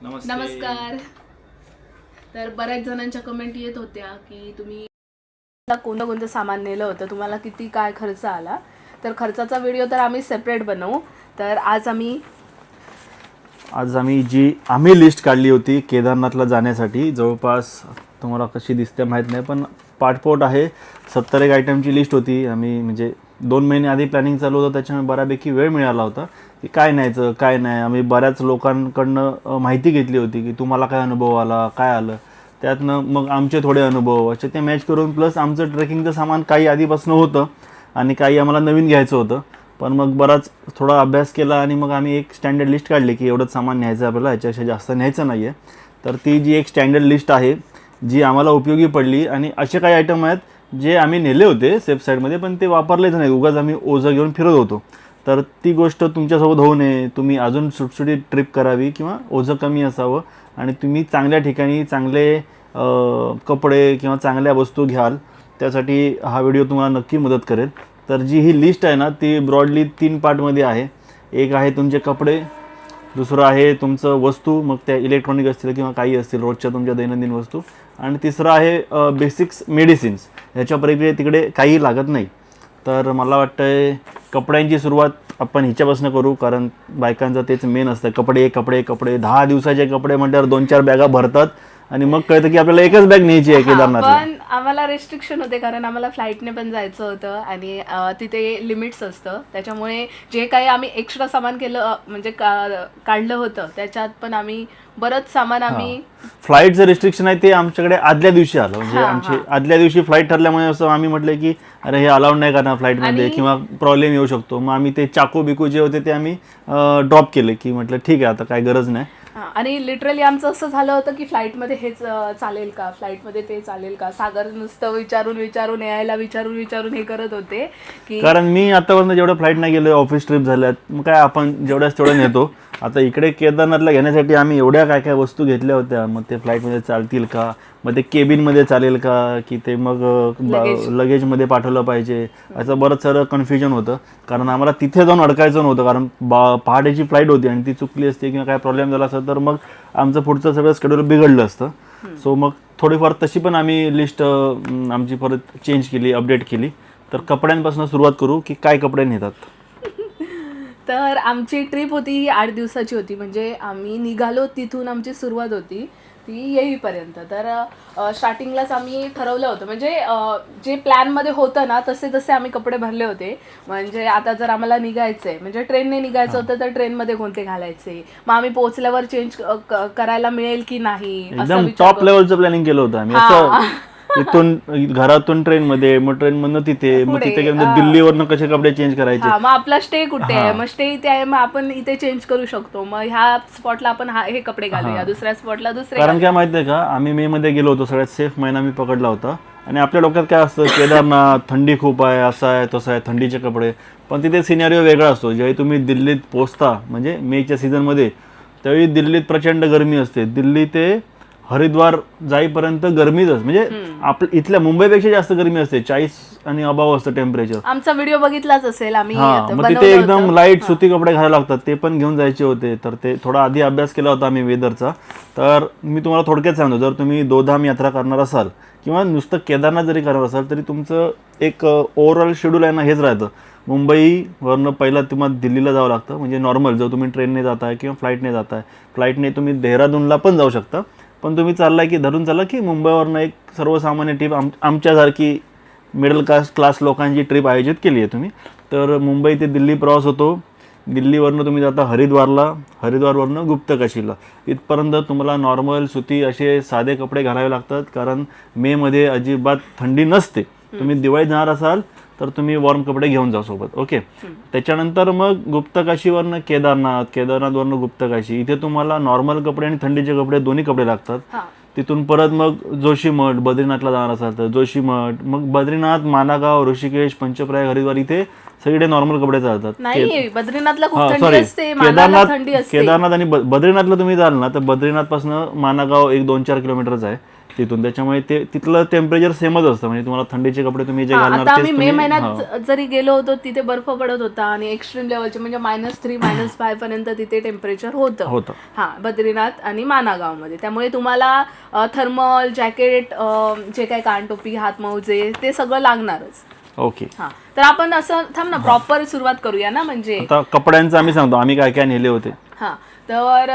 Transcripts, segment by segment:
नमस्कार. तर बऱ्याच जणांच्या कमेंट येत होत्या की तुम्ही कोणतं कोणतं सामान नेलं होतं, तुम्हाला किती काय खर्च आला. तर खर्चाचा व्हिडिओ तर आम्ही सेपरेट बनवू. तर आज आम्ही जी लिस्ट काढली होती केदारनाथला जाण्यासाठी, जवळपास तुम्हाला कशी दिसते माहीत नाही, पण पाठपोट आहे 70 एक आयटमची लिस्ट होती. आम्ही म्हणजे 2 महिने आधी प्लॅनिंग चालू होतं, त्याच्यामुळे बऱ्यापैकी वेळ मिळाला होता की काय न्यायचं काय नाही. आम्ही बऱ्याच लोकांकडनं माहिती घेतली होती की तुम्हाला काय अनुभव आला, काय आलं, त्यातनं मग आमचे थोडे अनुभव असे ते मॅच करून, प्लस आमचं ट्रेकिंगचं सामान काही आधीपासून होतं आणि काही आम्हाला नवीन घ्यायचं होतं. पण मग बराच थोडा अभ्यास केला आणि मग आम्ही एक स्टँडर्ड लिस्ट काढली की एवढंच सामान न्यायचं आपल्याला, याच्यापेक्षा जास्त न्यायचं नाही आहे. तर ती जी एक स्टँडर्ड लिस्ट आहे जी आम्हाला उपयोगी पडली. आणि असे काही आयटम आहेत जे आम्ही नेले होते सेफ साईडमध्ये, पण ते वापरलेच नाही, उगाच आम्ही ओझं घेऊन फिरत होतो. तर ती गोष्ट तुमच्यासोबत होऊ नये, तुम्ही अजून सुटसुटीत ट्रिप करावी किंवा ओझं कमी असावं आणि तुम्ही चांगल्या ठिकाणी चांगले कपडे किंवा चांगल्या वस्तू घ्याल, त्यासाठी हा व्हिडिओ तुम्हाला नक्की मदत करेल. तर जी ही लिस्ट आहे ना, ती ब्रॉडली 3 पार्टमध्ये आहे. एक आहे तुमचे कपडे, दुसरं आहे तुमचं वस्तू, मग त्या इलेक्ट्रॉनिक असतील किंवा काही असतील रोजच्या तुमच्या दैनंदिन वस्तू, आणि तिसरं आहे बेसिक्स मेडिसिन्स. ह्याच्यापैकी तिकडे काही लागत नाही. तर मला वाटतं कपड्यांची सुरुवात आपण ह्याच्यापासून करू, कारण बायकांचं तेच मेन असतं, कपडे कपडे कपडे. 10 दिवसाचे कपडे म्हटल्यावर 2-4 बॅगा भरतात आणि मग कळतं की आपल्याला एकच बॅग न्यायची आहे केदारनाथला. पण आम्हाला रेस्ट्रिक्शन होते, कारण आम्हाला फ्लाईटने पण जायचं होतं आणि तिथे लिमिट्स असतं. त्याच्यामुळे जे काही आम्ही एक्स्ट्रा सामान केलं म्हणजे काढलं होतं, त्याच्यात पण आम्ही बरंच सामान आम्ही फ्लाईटचं रिस्ट्रिक्शन आहे ते आमच्याकडे आदल्या दिवशी आलं. म्हणजे आमची आदल्या दिवशी फ्लाईट ठरल्यामुळे असं आम्ही म्हटलं की अरे हे अलाउड नाही करणार फ्लाईटमध्ये किंवा प्रॉब्लेम येऊ शकतो. मग आम्ही ते चाकू बिकू जे होते ते आम्ही ड्रॉप केले की म्हटलं ठीक आहे आता काय गरज नाही. आणि लिटरली आमचं असं झालं होतं की फ्लाईटमध्ये हेच चालेल का, फ्लाईटमध्ये ते चालेल का. सागर नुसतं विचारून यायला विचारून हे करत होते की, कारण मी आतापर्यंत जेवढं फ्लाईट नाही गेलो, ऑफिस ट्रिप झाल्यात, मग काय आपण जेवढ्याच तेवढं नेतो. आता इकडे केदारनाथला घेण्यासाठी आम्ही एवढ्या काय काय वस्तू घेतल्या होत्या, मग ते फ्लाईटमध्ये चालतील का, मग ते केबिनमध्ये चालेल का, की ते मग लगेजमध्ये पाठवलं पाहिजे, असं बरंच सारं कन्फ्युजन होतं. कारण आम्हाला तिथे जाऊन अडकायचं नव्हतं, कारण पहाटेची फ्लाईट होती आणि ती चुकली असते किंवा काय प्रॉब्लेम झाला असतं तर मग आमचं पुढचं सगळं शेड्यूल बिघडलं असतं. सो मग थोडीफार तशी पण आम्ही लिस्ट आमची परत चेंज केली, अपडेट केली. तर कपड्यांपासून सुरुवात करू की काय कपडे नेतात. तर आमची ट्रिप होती ही 8 दिवसाची होती. म्हणजे आम्ही निघालो तिथून आमची सुरुवात होती ती येईपर्यंत. तर स्टार्टिंगलाच आम्ही ठरवलं होतं, म्हणजे जे प्लॅनमध्ये होतं ना तसे आम्ही कपडे भरले होते. म्हणजे आता जर आम्हाला निघायचं आहे, म्हणजे ट्रेनने निघायचं होतं, तर ट्रेनमध्ये कोणते घालायचे, मग आम्ही पोहोचल्यावर चेंज करायला मिळेल की नाही, एकदम टॉप लेवलचं प्लॅनिंग केलं होतं आम्ही. असं इथून घरातून ट्रेनमध्ये, मग ट्रेनमधनं तिथे, मग तिथे दिल्लीवरनं कसे कपडे चेंज करायचे, मग आपला स्टे कुठे आहे, मग स्टे इथे आहे, मग आपण इथे चेंज करू शकतो, मग ह्या स्पॉटला आपण हे कपडे घालूया, दुसऱ्या स्पॉटला दुसरे. कारण काय माहिती आहे का, आम्ही मे मध्ये गेलो होतो, सगळ्यात सेफ महिना मी पकडला होता. आणि आपल्या डोक्यात काय असतं, केदारनाथ थंडी खूप आहे, असं आहे तसं आहे, थंडीचे कपडे. पण तिथे सिनेरिओ वेगळा असतो. ज्यावेळी तुम्ही दिल्लीत पोहोचता, म्हणजे मेच्या सीझनमध्ये, त्यावेळी दिल्लीत प्रचंड गरमी असते. दिल्ली ते हरिद्वार जाईपर्यंत गरमीच असते, म्हणजे इथल्या मुंबईपेक्षा जास्त गरमी असते, 40 आणि अबाव असतं टेम्परेचर. आमचा व्हिडिओ बघितलाच असेल आम्ही. मग तिथे एकदम लाईट सुती कपडे घालायला लागतात, ते पण घेऊन जायचे होते. तर ते थोडा आधी अभ्यास केला होता आम्ही वेदरचा. तर मी तुम्हाला थोडक्यात सांगतो, जर तुम्ही 2 धाम यात्रा करणार असाल किंवा नुसतं केदारनाथ जरी करणार असाल, तरी तुमचं एक ओव्हरऑल शेड्यूल आहे ना हेच राहतं. मुंबईवरनं पहिला तुम्हाला दिल्लीला जावं लागतं, म्हणजे नॉर्मल जर तुम्ही ट्रेनने जाताय किंवा फ्लाईटने जाताय. फ्लाईटने तुम्ही देहरादूनला पण जाऊ शकता, पण तुम्ही चाललाय की धरून चालला की मुंबईवरनं एक सर्वसामान्य ट्रिप, आमच्यासारखी मिडल क्लास लोकांची ट्रिप आयोजित केली आहे तुम्ही. तर मुंबई ते दिल्ली प्रवास होतो. दिल्लीवरनं तुम्ही जाता हरिद्वारला, हरिद्वारवरनं गुप्तकाशीला. इथपर्यंत तुम्हाला नॉर्मल सुती असे साधे कपडे घालावे लागतात, कारण मेमध्ये अजिबात थंडी नसते. तुम्ही दिवाळीत जाणार असाल तर तुम्ही वॉर्म कपडे घेऊन जा सोबत. ओके. त्याच्यानंतर मग गुप्तकाशीवरनं केदारनाथवरनं गुप्तकाशी, इथे तुम्हाला नॉर्मल कपडे आणि थंडीचे कपडे दोन्ही कपडे लागतात. तिथून परत मग जोशीमठ, बद्रीनाथला जाणार असाल तर जोशीमठ, मग बद्रीनाथ, मानागाव, ऋषिकेश, पंचप्रयाग, हरिद्वार, इथे सगळे नॉर्मल कपडे चालतात. बद्रीनाथला खूप थंडी असते, केदारनाथ आणि बद्रीनाथला तुम्ही जाल ना, तर बद्रीनाथ पासून मानागाव एक 2-4 किलोमीटरच आहे. तिथून, त्याच्यामुळे ते तिथलं टेम्परेचर सेमच असतं. म्हणजे तुम्हाला थंडीचे कपडे तुम्ही जे घालणार आता तेच आम्ही मे तुम्ही- महिन्यात जरी गेलो होतो तिथे बर्फ पडत होता आणि एक्स्ट्रीम लेवलचे म्हणजे -3 -5 पर्यंत तिथे टेम्परेचर होतं. हा, बद्रीनाथ आणि मानागावमध्ये. त्यामुळे तुम्हाला थर्मल जॅकेट, जे काही कानटोपी, हातमोजे ते सगळं लागणारच. ओके. हा, तर आपण असं थांब ना, प्रॉपर सुरुवात करूया ना. म्हणजे आता कपड्यांचं आम्ही सांगतो आम्ही काय काय नेले होते. हां, तर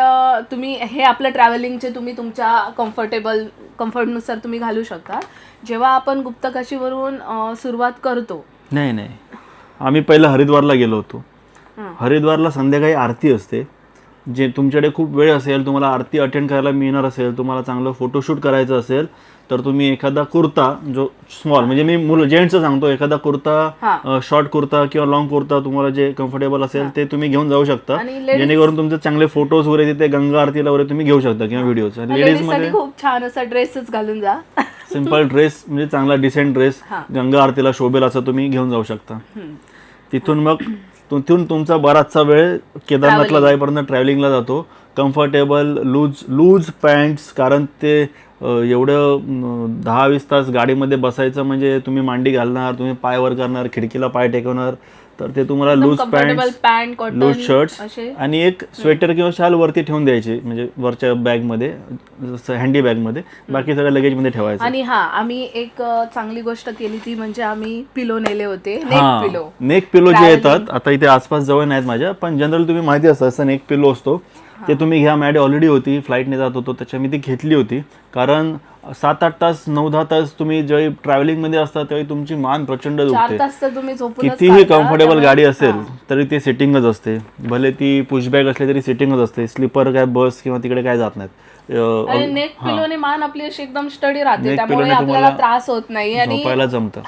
तुम्ही हे आपलं ट्रॅव्हलिंगचे तुम्ही तुमच्या कम्फर्टनुसार तुम्ही घालू शकता. जेव्हा आपण गुप्तकाशीवरून सुरुवात करतो. नाही, आम्ही पहिलं हरिद्वारला गेलो होतो. हरिद्वारला संध्याकाळी आरती असते. जे तुमच्याकडे खूप वेळ असेल, तुम्हाला आरती अटेंड करायला मिळणार असेल, तुम्हाला चांगलं फोटोशूट करायचं असेल, तर तुम्ही एखादा कुर्ता जो स्मॉल, म्हणजे मी जेंट्सचं सांगतो, एखादा कुर्ता, शॉर्ट कुर्ता किंवा लॉंग कुर्ता तुम्हाला जे कम्फर्टेबल असेल ते तुम्ही घेऊन जाऊ शकता, जेणेकरून तुमचे चांगले फोटोज वगैरे तिथे गंगा आरतीला वगैरे तुम्ही घेऊ शकता किंवा व्हिडिओज. लेडीज मध्ये खूप छान असा ड्रेसच घालून जा. सिंपल ड्रेस, म्हणजे चांगला डिसेंट ड्रेस, गंगा आरतीला शोभेल असं तुम्ही घेऊन जाऊ शकता. तिथून मग तुमचा बराचसा वेळ केदारनाथला जाईपर्यंत ट्रॅव्हलिंगला जातो. कम्फर्टेबल लूज पॅन्ट्स, कारण ते एवढं 10-20 तास गाडीमध्ये बसायचं म्हणजे तुम्ही मांडी घालणार, तुम्ही पाय वर करणार, खिडकीला पाय टेकवणार, तर ते तुम्हाला लूज पॅन्ट, लूज शर्ट्स आणि एक स्वेटर किंवा शाल वरती ठेवून द्यायची, म्हणजे वरच्या बॅगमध्ये, हँडी बॅगमध्ये. बाकी सगळं लगेजमध्ये ठेवायचं. आणि आम्ही एक चांगली गोष्ट केली ती म्हणजे आम्ही पिलो नेले होते. नेक पिलो जे येतात, आता इथे आसपास जवळ नाहीत माझ्या, पण जनरल तुम्ही माहिती असतं असं नेक पिलो असतो, ते तुम्ही घ्या. माझ्याकडे ऑलरेडी होती, फ्लाईटने जात होतो त्याच्या मी ती घेतली होती. कारण 7-8 तास 9-10 तास तुम्ही जेव्हा ट्रॅव्हलिंगमध्ये असता त्यावेळी तुमची मान प्रचंड दुखते. कितीही कम्फर्टेबल गाडी असेल तरी ती सिटिंगच असते. भले ती पुशबॅग असली तरी सिटिंगच असते. स्लीपर काय बस किंवा तिकडे काय जात नाहीत. नेक पिलोने मान आपली अशी एकदम स्टडी राहते, त्यामुळे आपल्याला त्रास होत नाही आणि झोपायला जमतं.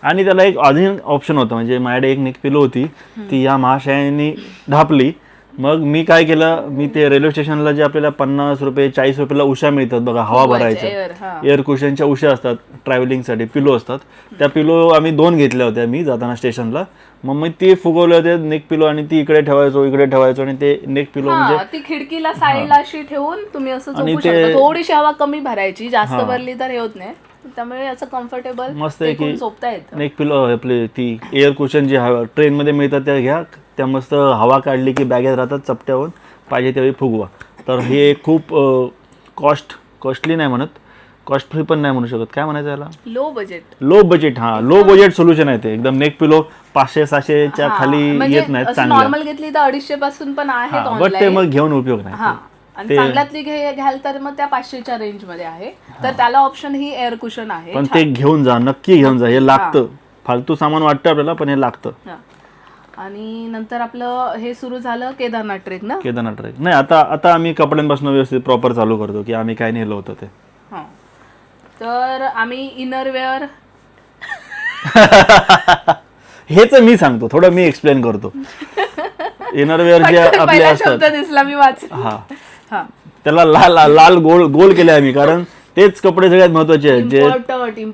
आणि त्याला एक अजून ऑप्शन होतं, म्हणजे माझ्याकडे एक नेक पिलो होती, ती या महाशयांनी ढापली. मग मी काय केलं, मी ते रेल्वे स्टेशनला जे आपल्याला 50 रुपये 40 रुपयाला उशा मिळतात बघा, हवा भरायच्या, एअर कुशनच्या उशा असतात ट्रॅव्हलिंगसाठी, पिलो असतात. त्या पिलो आम्ही 2 घेतल्या होत्या मी जाताना स्टेशनला. मग मी ते फुगवले होते नेक पिलो, आणि ती इकडे ठेवायचो आणि ते नेक पिलो म्हणजे ती खिडकीला साईडला अशी ठेवून तुम्ही असं झोपू शकता. थोडीशी हवा कमी भरायची, जास्त भरली तर हे होत नाही, त्यामुळे असं कम्फर्टेबल मस्त आहे की झोपता येतं. नेक पिलो आपले ती एअर कुशन जे ट्रेनमध्ये मिळतात त्या घ्या, त्या मस्त हवा काढली की बॅगेत राहतात, चपट्यावरून पाहिजे त्यावेळी फुगवा. तर हे खूप कॉस्टली नाही म्हणत, कॉस्ट फ्री पण नाही म्हणू शकत, काय म्हणायचं याला, low budget. Low budget solution आहे ते. एकदम नेक पिलो 500-600च्या खाली येत नाहीत. चांगली नॉर्मल घेतली तर 250 पासून पण आहेत, बट ते मग घेऊन उपयोग नाही. आणि चांगल्यातली घ्याल तर मग त्या 500च्या रेंज मध्ये आहे, तर त्याला ऑप्शन ही एअर कुशन आहे. पण ते घेऊन जा, नक्की घेऊन जा, हे लागतं. फालतू सामान वाटतं आपल्याला, पण हे लागतं. आणि नंतर आपलं हे सुरू झालं केदारनाथ ट्रेक ना. केदारनाथ ट्रेक नाही, आता आम्ही कपड्यांपासून व्यवस्थित प्रॉपर चालू करतो की आम्ही काय नेलं होतं ते. तर आम्ही इनरवेअर हेच मी सांगतो, थोडं मी एक्सप्लेन करतो. इनरवेअर जे आपले असतात, दिसला मी वाच, त्याला लाल गोल केले आम्ही, कारण तेच कपडे सगळ्यात महत्वाचे आहेत. जे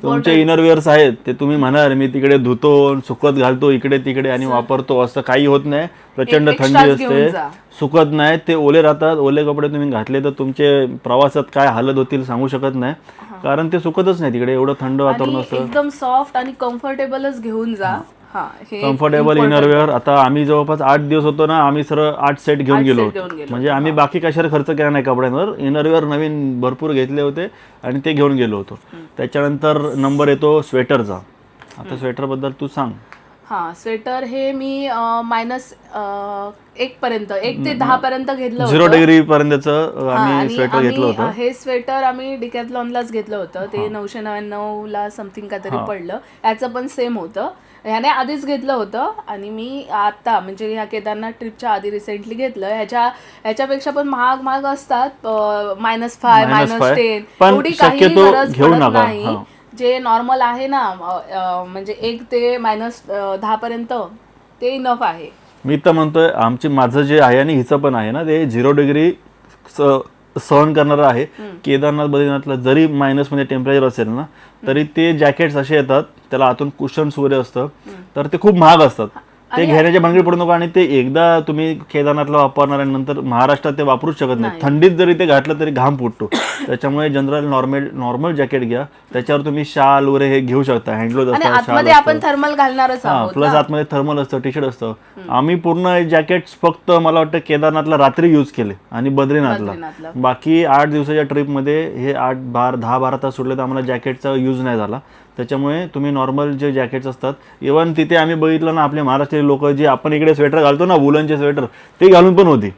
तुमचे इनरवेअर्स आहेत ते तुम्ही म्हणाल मी तिकडे धुतो, सुकत घालतो इकडे तिकडे आणि वापरतो, असं काही होत नाही. प्रचंड थंडी असते, सुकत नाही, ते ओले राहतात. ओले कपडे तुम्ही घातले तर तुमचे प्रवासात काय हालत होतील सांगू शकत नाही, कारण ते सुकतच नाही तिकडे, एवढं थंड वातावरण असतं. एकदम सॉफ्ट आणि कम्फर्टेबलच घेऊन जा. Comfortable innerwear. आता आम्ही जवळपास 8 दिवस होतो ना, आम्ही सरळ 8 सेट घेऊन गेलो. म्हणजे आम्ही बाकी कशावर खर्च केला नाही कपड्यांवर, इनरवेअर नवीन भरपूर घेतले होते आणि ते घेऊन गेलो होतो. त्याच्यानंतर नंबर येतो स्वेटरचा. आता स्वेटर बद्दल तू सांग. स्वेटर हे मी -1 पर्यंत, 1 ते 10 पर्यंत घेतलं, 0 डिग्री पर्यंतचं आम्ही स्वेटर घेतलं होतं. हे स्वेटर आम्ही डिकॅथलॉनलाच घेतलं होतं, ते 999 ला समथिंग काहीतरी पडलं. याचं पण सेम होतं, ह्याने आधीच घेतलं होतं आणि मी आता म्हणजे ह्या केदारनाथ ट्रिपच्या आधी रिसेंटली घेतलं. ह्याच्यापेक्षा पण महाग असतात, -5 -10, एवढी काही गरज पडत नाही. जे नॉर्मल आहे ना, म्हणजे 1 ते -10 पर्यंत ते इनफ आहे. मी तर म्हणतोय माझं जे आहे आणि हिचं पण आहे ना, ते 0 डिग्री सहन करणारं आहे. केदारनाथ बद्रीनाथला जरी मायनसमध्ये टेम्परेचर असेल ना, तरी ते जॅकेट्स असे येतात, त्याला आतून कुशन्स वगैरे असतं, तर ते खूप महाग असतात. ते घेण्याच्या भानगडी पडू नका. आणि ते एकदा तुम्ही केदारनाथला वापरणार आणि नंतर महाराष्ट्रात ते वापरूच शकत नाही. थंडीत जरी ते घातलं तरी घाम फुटतो. त्याच्यामुळे जनरल नॉर्मल जॅकेट घ्या, त्याच्यावर तुम्ही शाल वगैरे हे घेऊ शकता, हँडग्लोज आणि असतात, आतमध्ये आपण थर्मल घालणारच आहोत. प्लस आतमध्ये थर्मल असतं, टी शर्ट असतं. आम्ही पूर्ण जॅकेट फक्त मला वाटतं केदारनाथला रात्री यूज केले आणि बद्रीनाथला. बाकी 8 दिवसाच्या ट्रिपमध्ये हे 10-12 तास सोडले तर आम्हाला जॅकेटचा यूज नाही झाला. त्याच्यामुळे तुम्ही नॉर्मल जे जॅकेट्स असतात, इव्हन तिथे आम्ही बघितलं ना, आपले महाराष्ट्रीय लोक जे आपण इकडे स्वेटर घालतो ना, वुलनचे स्वेटर, ते घालून पण होती.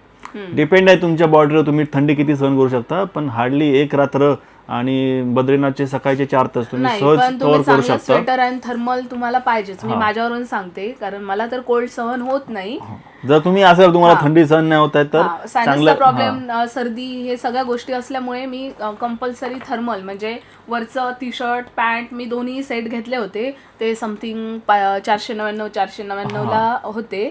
डिपेंड आहे तुमच्या बॉडीवर, तुम्ही थंडी किती सहन करू शकता. पण हार्डली 1 रात्र आणि बद्रीनाथचे सकाळचे 4 तास तुम्ही सहज कव्हर करू शकता. स्वेटर आणि थर्मल तुम्हाला पाहिजेच. मी माझ्यावरून सांगते, कारण मला तर कोल्ड सहन होत नाही. जर तुम्ही असेल तुम्हाला थंडी सहन नाही होत आहे तर सायनसचा प्रॉब्लेम, सर्दी, हे सगळ्या गोष्टी असल्यामुळे मी कंपल्सरी थर्मल म्हणजे वरचं टी शर्ट पॅन्ट मी दोन्ही सेट घेतले होते. ते समथिंग 499 ला होते.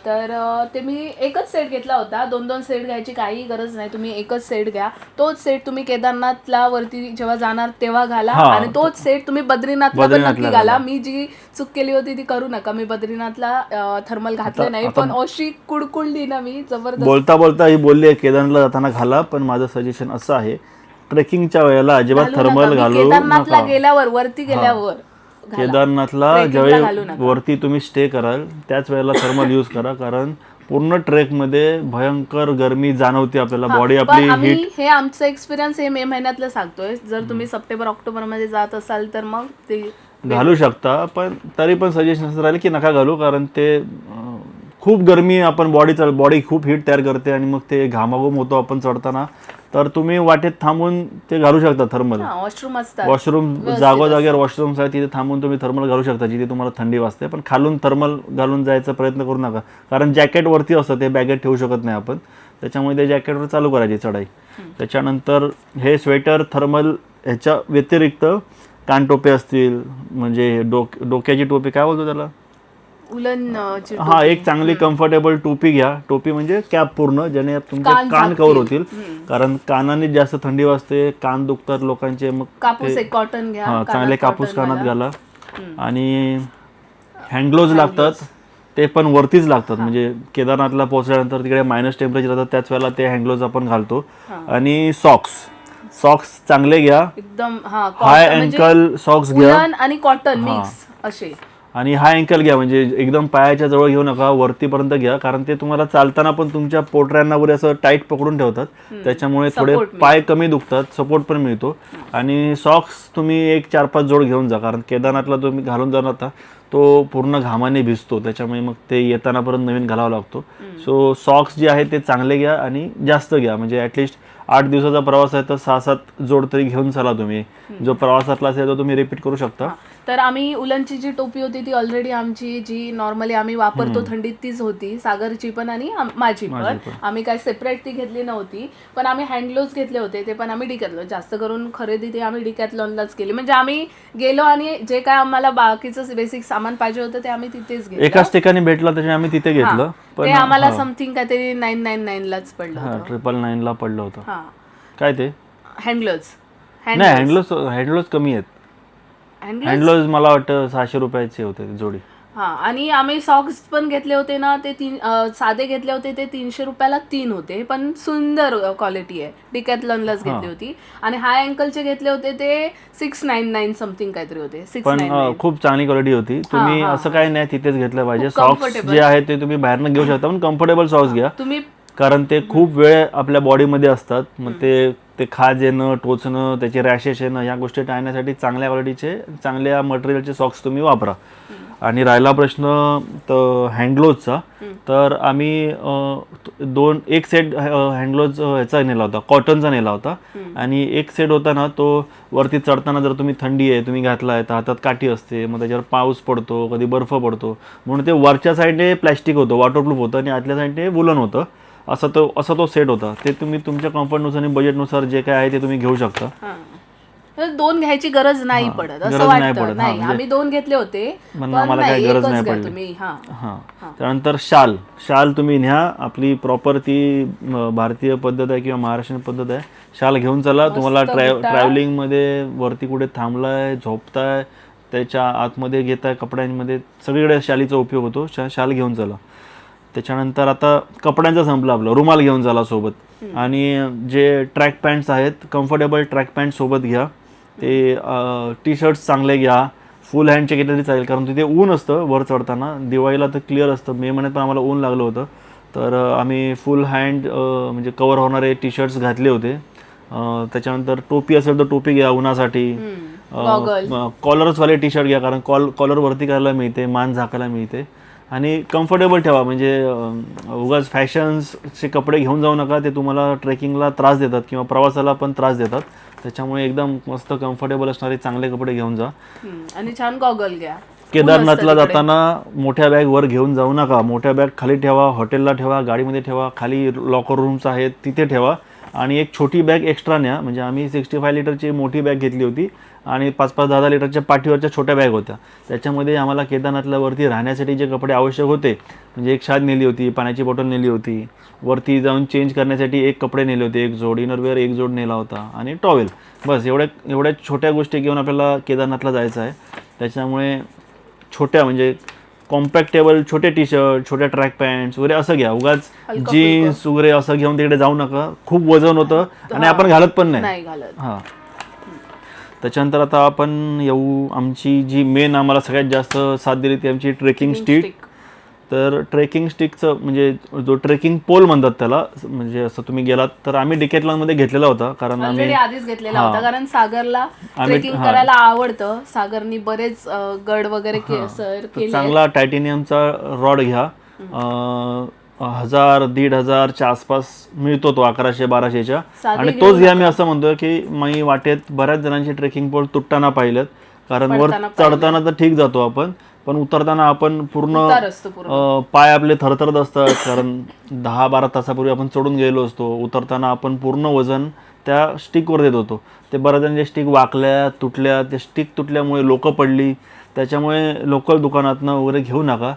तर ते मी एकच सेट घेतला होता. 2 सेट घ्यायची काही गरज नाही. तुम्ही एकच सेट घ्या. तोच सेट तुम्ही केदारनाथला वरती जेव्हा जाणार तेव्हा घाला आणि तोच सेट तुम्ही बद्रीनाथला पण नक्की घाला. मी जी चूक केली होती ती करू नका. मी बद्रीनाथला थर्मल घातलं नाही, पण अशी कुडकुडली ना मी जबरदस्त. बोलता ही बोलली केदारनाथला जाताना घाला, पण माझं सजेशन असं आहे, ट्रेकिंगच्या वेळेला अजिबात थर्मल घालू केदारनाथला गेल्यावर, वरती गेल्यावर, केदारनाथला ज्यावेळी वरती तुम्ही स्टे कराल त्याच वेळेला थर्मल यूज करा. कारण पूर्ण ट्रेकमध्ये भयंकर गरमी जाणवते आपल्याला, बॉडी आपली हीट. हे आमचं एक्सपिरियन्स हे मे महिन्यातलं सांगतोय. जर तुम्ही सप्टेंबर ऑक्टोबर मध्ये जात असाल तर मग ते घालू शकता, पण तरी पण सजेशन असं राहील की नका घालू. कारण ते खूप गरमी, आपण बॉडी खूप हीट तयार करते आणि मग ते घामाघूम होतो आपण चढताना. तर तुम्ही वाटेत थांबून ते घालू शकता थर्मल. वॉशरूम जागोजागेवर वॉशरूम्स आहेत, तिथे थांबून तुम्ही थर्मल घालू शकता जिथे तुम्हाला थंडी वाजते. पण खालून थर्मल घालून जायचा प्रयत्न करू नका, कारण जॅकेट वरती असतं, ते बॅगेत ठेवू शकत नाही आपण. त्याच्यामुळे ते जॅकेटवर चालू करायची चढाई. त्याच्यानंतर हे स्वेटर थर्मल ह्याच्या व्यतिरिक्त कानटोपे असतील, म्हणजे डोक्याची टोपी, काय बोलतो त्याला, उलन, एक चांगली कम्फर्टेबल टोपी घ्या. टोपी म्हणजे कॅप पूर्ण, ज्याने तुमचे कान कव्हर होतील. कारण कानाने जास्त थंडी वाजते, कान दुखतात लोकांचे. मग कॉटन घ्या, चांगले कापूस कानात घाला. आणि हँडग्लोव्ज लागतात, ते पण वरतीच लागतात. म्हणजे केदारनाथला पोहोचल्यानंतर तिकडे मायनस टेम्परेचर राहतात, त्याच वेळेला ते हँडग्लोव्ज आपण घालतो. आणि सॉक्स चांगले घ्या, एकदम हाय अँकल सॉक्स घ्या आणि कॉटन मिक्स असे. आणि हा अँकल घ्या, म्हणजे एकदम पायाच्या जवळ घेऊ नका, वरतीपर्यंत घ्या. कारण ते तुम्हाला चालताना पण तुमच्या पोटऱ्यांना वगैरे असं टाईट पकडून ठेवतात, त्याच्यामुळे थोडे पाय कमी दुखतात, सपोर्ट पण मिळतो. आणि सॉक्स तुम्ही 4-5 जोड घेऊन जा, कारण केदारनाथला तुम्ही घालून जाणार ना, तो पूर्ण घामाने भिजतो, त्याच्यामुळे मग ते येताना परत नवीन घालावा लागतो. सो सॉक्स जे आहे ते चांगले घ्या आणि जास्त घ्या. म्हणजे ॲटलिस्ट 8 दिवसाचा प्रवास आहे तर 6-7 जोड तरी घेऊन चला तुम्ही. जो प्रवासातला असेल तो तुम्ही रिपीट करू शकता. तर आम्ही उलनची जी टोपी होती ती ऑलरेडी आमची जी नॉर्मली आम्ही वापरतो थंडीत तीच होती, सागरची पण आणि माझी पण. आम्ही काय सेपरेट ती घेतली नव्हती. पण आम्ही हँडग्लोव्ज घेतले होते, ते पण आम्ही डिकॅथलॉन, जास्त करून खरेदी ते आम्ही डिकॅथलॉनलाच केली. म्हणजे आम्ही गेलो आणि जे काय आम्हाला बाकीचं बेसिक सामान पाहिजे होतं ते आम्ही तिथेच घेतलं. एकाच ठिकाणी भेटलं त्याच्यामुळे आम्ही तिथे घेतलं. ते आम्हाला समथिंग काहीतरी 999 लाच पडलं होतं. 999 ला पडलं होतं. काय ते हँडग्लोव्ज नाही, हँडग्लोव्ज कमी आहेत. हँडग्लोव्ज मला वाटतं 600 रुपयाचे होते जोडी. आणि आम्ही सॉक्स पण घेतले होते ना, ते साधे घेतले होते, ते 300 रुपयाला 3 होते, पण सुंदर क्वालिटी आहे. डिकॅथलॉनलाच घेतली होती. आणि हाय अँकलचे घेतले होते ते 699 समथिंग काहीतरी होते. पण खूप चांगली क्वालिटी होती. तुम्ही असं काही नाही तिथेच घेतलं पाहिजे. सॉक्स जे आहे ते तुम्ही बाहेरनं घेऊ शकता, पण कम्फर्टेबल सॉक्स घ्या तुम्ही, कारण ते खूप वेळ आपल्या बॉडीमध्ये असतात. मग ते खाज येणं, टोचणं, त्याचे रॅशेस येणं, या गोष्टी टाळण्यासाठी चांगल्या क्वालिटीचे, चांगल्या मटेरियलचे सॉक्स तुम्ही वापरा. आणि राहिला प्रश्न तर हँडग्लोव्जचा, तर आम्ही एक सेट हँडग्लोव्ज ह्याचा नेला होता, कॉटनचा नेला होता. आणि एक सेट होता ना, तो वरती चढताना जर तुम्ही थंडी आहे, तुम्ही घातलाय तर हातात काठी असते, मग त्याच्यावर पाऊस पडतो, कधी बर्फ पडतो, म्हणून ते वरच्या साईडने प्लॅस्टिक होतं, वॉटरप्रूफ होतं, आणि आतल्या साईडने वुलन होतं. असा तो सेट होता. ते तुम्ही तुमच्या कम्फर्टनुसार आणि बजेटनुसार जे काय आहे ते तुम्ही घेऊ शकता. 2 घ्यायची गरज नाही पडत असं वाटतं. नाही, आम्ही 2 घेतले होते, पण आम्हाला काही गरज नाही पडली. त्यानंतर शाल तुम्ही न्या, आपली प्रॉपर ती भारतीय पद्धत आहे किंवा महाराष्ट्रीयन पद्धत आहे. शाल घेऊन चला. तुम्हाला ट्रॅव्हलिंग मध्ये वरती कुठे थांबलाय, झोपताय, त्याच्या आतमध्ये घेता कपड्यांमध्ये सगळीकडे शालीचा उपयोग होतो. शाल घेऊन चला. त्याच्यानंतर आता कपड्यांचा संपला आपलं, रुमाल घेऊन चला सोबत. आणि जे ट्रॅक पॅन्ट्स आहेत, कम्फर्टेबल ट्रॅक पॅन्ट सोबत घ्या. ते टी शर्ट्स चांगले घ्या, फुल हँडचे घेतले तरी चालेल, कारण तिथे ऊन असतं वर चढताना. दिवाळीला तर क्लिअर असतं, मे महिन्यात पण आम्हाला ऊन लागलं होतं, तर आम्ही फुल हँड म्हणजे कवर होणारे टी शर्ट्स घातले होते. त्याच्यानंतर टोपी असेल तर टोपी घ्या उन्हासाठी. कॉलर्सवाले टी शर्ट घ्या, कारण कॉलर वरती करायला मिळते, मान झाकायला मिळते. आणि कम्फर्टेबल ठेवा, म्हणजे उगाच फॅशन्सचे कपडे घेऊन जाऊ नका, ते तुम्हाला ट्रेकिंगला त्रास देतात किंवा प्रवासाला पण त्रास देतात. त्याच्यामुळे एकदम मस्त कम्फर्टेबल असणारे चांगले कपडे घेऊन जा. आणि छान गॉगल घ्या. केदारनाथला जाताना मोठ्या बॅग वर घेऊन जाऊ नका. मोठ्या बॅग खाली ठेवा, हॉटेलला ठेवा, गाडीमध्ये ठेवा, खाली लॉकर रूम्स आहेत तिथे ठेवा. आणि एक छोटी बॅग एक्स्ट्रा न्या. म्हणजे आम्ही 65 लिटरची मोठी बॅग घेतली होती आणि 5-5, 10-10 लिटरच्या पाठीवरच्या छोट्या बॅग होत्या. त्याच्यामध्ये आम्हाला केदारनाथला वरती राहण्यासाठी जे कपडे आवश्यक होते, म्हणजे एक शाद नेली होती, पाण्याची बॉटल नेली होती, वरती जाऊन चेंज करण्यासाठी एक कपडे नेले होते, एक जोड इनरवेअर एक जोड नेला होता, आणि टॉवेल. बस एवढ्या छोट्या गोष्टी घेऊन आपल्याला केदारनाथला जायचं आहे. त्याच्यामुळे छोट्या म्हणजे कॉम्पॅक्टेबल छोटे टी शर्ट, छोट्या ट्रॅक पॅन्ट्स वगैरे असं घ्या. उगाच जीन्स वगैरे असं घेऊन तिकडे जाऊ नका, खूप वजन होतं आणि आपण घालत पण नाही. हां. त्याच्यानंतर आता आपण येऊ, आमची जी मेन आम्हाला सगळ्यात जास्त साथ दिली ती आमची ट्रेकिंग स्टिक. तर ट्रेकिंग स्टिकचं म्हणजे जो ट्रेकिंग पोल म्हणतात त्याला, म्हणजे असं तुम्ही गेलात तर आम्ही डिकेथलॉनमध्ये घेतलेला होता, कारण आम्ही आधीच घेतलेला होता, कारण सागरला ट्रेकिंग करायला आवडतं. सागरनी बरेच गड वगैरे केले. चांगला टायटेनियमचा रॉड घ्या. 1000-1500च्या आसपास मिळतो तो, 1100-1200च्या. आणि तोच घ्या. मी असं म्हणतोय की मी वाटेत बऱ्याच जणांची ट्रेकिंग पोल तुटताना पाहिलेत, कारण वर चढताना तर ठीक जातो आपण, पण उतरताना आपण पूर्ण पाय आपले थरथरत असतात, कारण 10-12 तासापूर्वी आपण चढून गेलो असतो. उतरताना आपण पूर्ण वजन त्या स्टिकवर देत होतो. ते बऱ्याच जणांच्या स्टिक वाकल्या, तुटल्या. ते स्टिक तुटल्यामुळे लोकं पडली. त्याच्यामुळे लोकल दुकानातनं वगैरे घेऊ नका.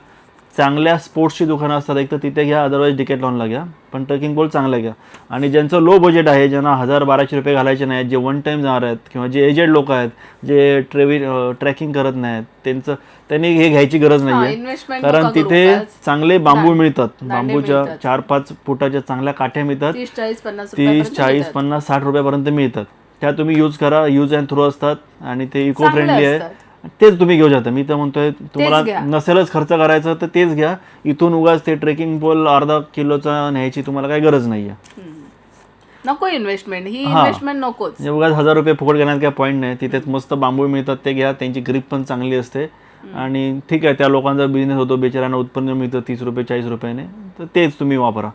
चांगल्या स्पोर्ट्सची दुकानं असतात, एक तर तिथे घ्या, अदरवाईज डिकेथलॉनला घ्या, पण ट्रेकिंग पोल चांगला घ्या. आणि ज्यांचं लो बजेट आहे, ज्यांना 1000-1200 रुपये घालायचे नाहीत, जे वन टाईम जाणार आहेत किंवा जे एजेड लोक आहेत, जे ट्रेकिंग करत नाहीत, त्यांनी हे घ्यायची गरज नाही आहे, कारण तिथे चांगले बांबू मिळतात. बांबूच्या 4-5 फुटाच्या चांगल्या काठ्या मिळतात, 30-40-50-60 रुपयापर्यंत मिळतात. त्या तुम्ही यूज करा. यूज अँड थ्रो असतात आणि ते इको फ्रेंडली आहे. तेच तुम्ही घेऊ शकता. मी तर म्हणतोय तुम्हाला नसेलच खर्च करायचं तर तेच घ्या. इथून उगाच ते ट्रेकिंग पोल अर्धा किलोचा न्यायची तुम्हाला काही गरज नाहीये. नको इन्व्हेस्टमेंट, ही इन्व्हेस्टमेंट नकोच. उगाच 1000 रुपये फुकट घेण्यात काही पॉईंट नाही. तिथेच मस्त बांबू मिळतात, ते घ्या. त्यांची ग्रिप पण चांगली असते. आणि ठीक आहे, त्या लोकांचा बिझनेस होतो, बेचाऱ्यांना उत्पन्न मिळतं 30 रुपये 40 रुपयाने, तर तेच तुम्ही वापरा.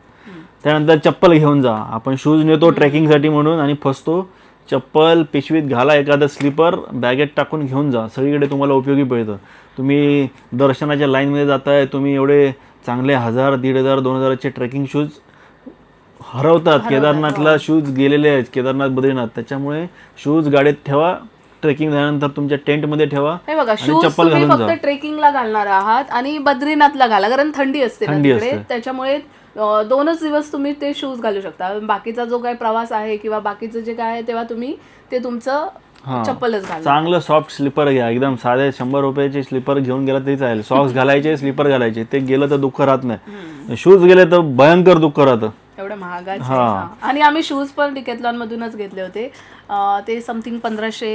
त्यानंतर चप्पल घेऊन जा. आपण शूज नेतो ट्रेकिंगसाठी म्हणून आणि फसतो. चप्पल पिशवीत घाला, एखादं स्लीपर बॅगेत टाकून घेऊन जा. सगळीकडे तुम्हाला उपयोगी पडतं. तुम्ही दर्शनाच्या लाईनमध्ये जाताय, तुम्ही एवढे चांगले 1000, 1500, 2000चे ट्रेकिंग शूज हरवतात. केदारनाथला शूज गेलेले आहेत, केदारनाथ बद्रीनाथ. त्याच्यामुळे शूज गाडीत ठेवा. ट्रेकिंग झाल्यानंतर तुमच्या टेंटमध्ये ठेवा. हे बघा, शूज तुम्ही फक्त ट्रेकिंगला घालणार आहात आणि बद्रीनाथला घाला, कारण थंडी असते तिकडे. त्याच्यामुळे 2च दिवस तुम्ही ते शूज घालू शकता. बाकीचा जो काही प्रवास आहे किंवा बाकीचं जे काय आहे, तेव्हा तुम्ही ते तुमचं चप्पलच घाला. चांगलं सॉफ्ट स्लीपर घ्या. एकदम साधे 100 रुपयाचे स्लीपर घेऊन गेला तरी चालेल. सॉक्स घालायचे, स्लीपर घालायचे. ते गेलं तर दुःख राहत नाही. शूज गेले तर भयंकर दुःख राहतं. एवढं महागाचे. आणि आम्ही शूज पण डिकेथलॉन मधूनच घेतले होते. ते समथिंग 1500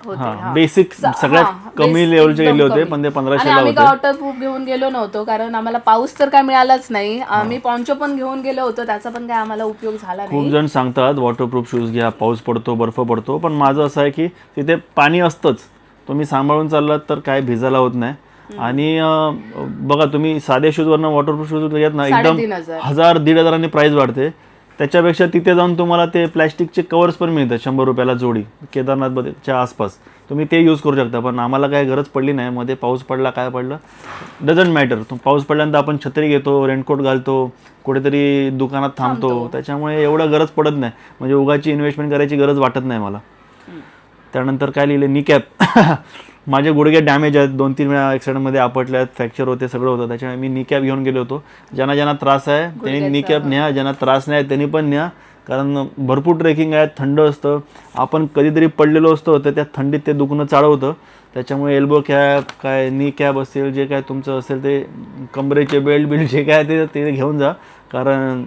होते. बेसिक सगळ्यात कमी लेवलचे गेले होते, पण ते 1500 ला होते. वॉटरप्रूफ घेऊन गेलो नव्हतो, कारण आम्हाला पाऊस तर काय मिळालाच नाही. आम्ही पॉन्चो पण घेऊन गेलो होतो, त्याचा पण काय आम्हाला उपयोग झाला नाही. खूप जण सांगतात वॉटरप्रूफ शूज घ्या, पाऊस पडतो, बर्फ पडतो, पण माझं असं आहे की तिथे पाणी असतंच. तुम्ही सांभाळून चाललात तर काय भिजायला होत नाही. आणि बघा, तुम्ही साधे शूजवरनं वॉटरप्रूफ शूज घेत ना, एकदम 1000-1500 प्राइस वाढते. त्याच्यापेक्षा तिथे जाऊन तुम्हाला ते प्लॅस्टिकचे कवर्स पण मिळतात 100 रुपयाला जोडी, केदारनाथच्या आसपास. तुम्ही ते यूज करू शकता. पण आम्हाला काय गरज पडली नाही. मध्ये पाऊस पडला, काय पडलं, डझंट मॅटर. पाऊस पडल्यानंतर आपण छत्री घेतो, रेनकोट घालतो, कुठेतरी दुकानात थांबतो. त्याच्यामुळे एवढं गरज पडत नाही. म्हणजे उगाची इन्व्हेस्टमेंट करायची गरज वाटत नाही मला. त्यानंतर काय लिहिले, नी कॅप. माझे गुडघे डॅमेज आहेत, 2-3 वेळा ॲक्सिडेंटमध्ये आपटले आहेत, फ्रॅक्चर होते, सगळं होतं. त्याच्यामुळे मी नी कॅप घेऊन गेलो होतो. ज्यांना त्रास आहे त्यांनी नी कॅप न्या, ज्यांना त्रास नाही त्यांनी पण न्या. कारण भरपूर ट्रेकिंग आहे, थंड असतं, आपण कधीतरी पडलेलो असतो तर त्या थंडीत ते दुखणं चालवतं. त्याच्यामुळे एल्बो कॅप काय नी कॅप असेल जे काय तुमचं असेल ते कमरेचे बेल्ट जे काय ते घेऊन जा. कारण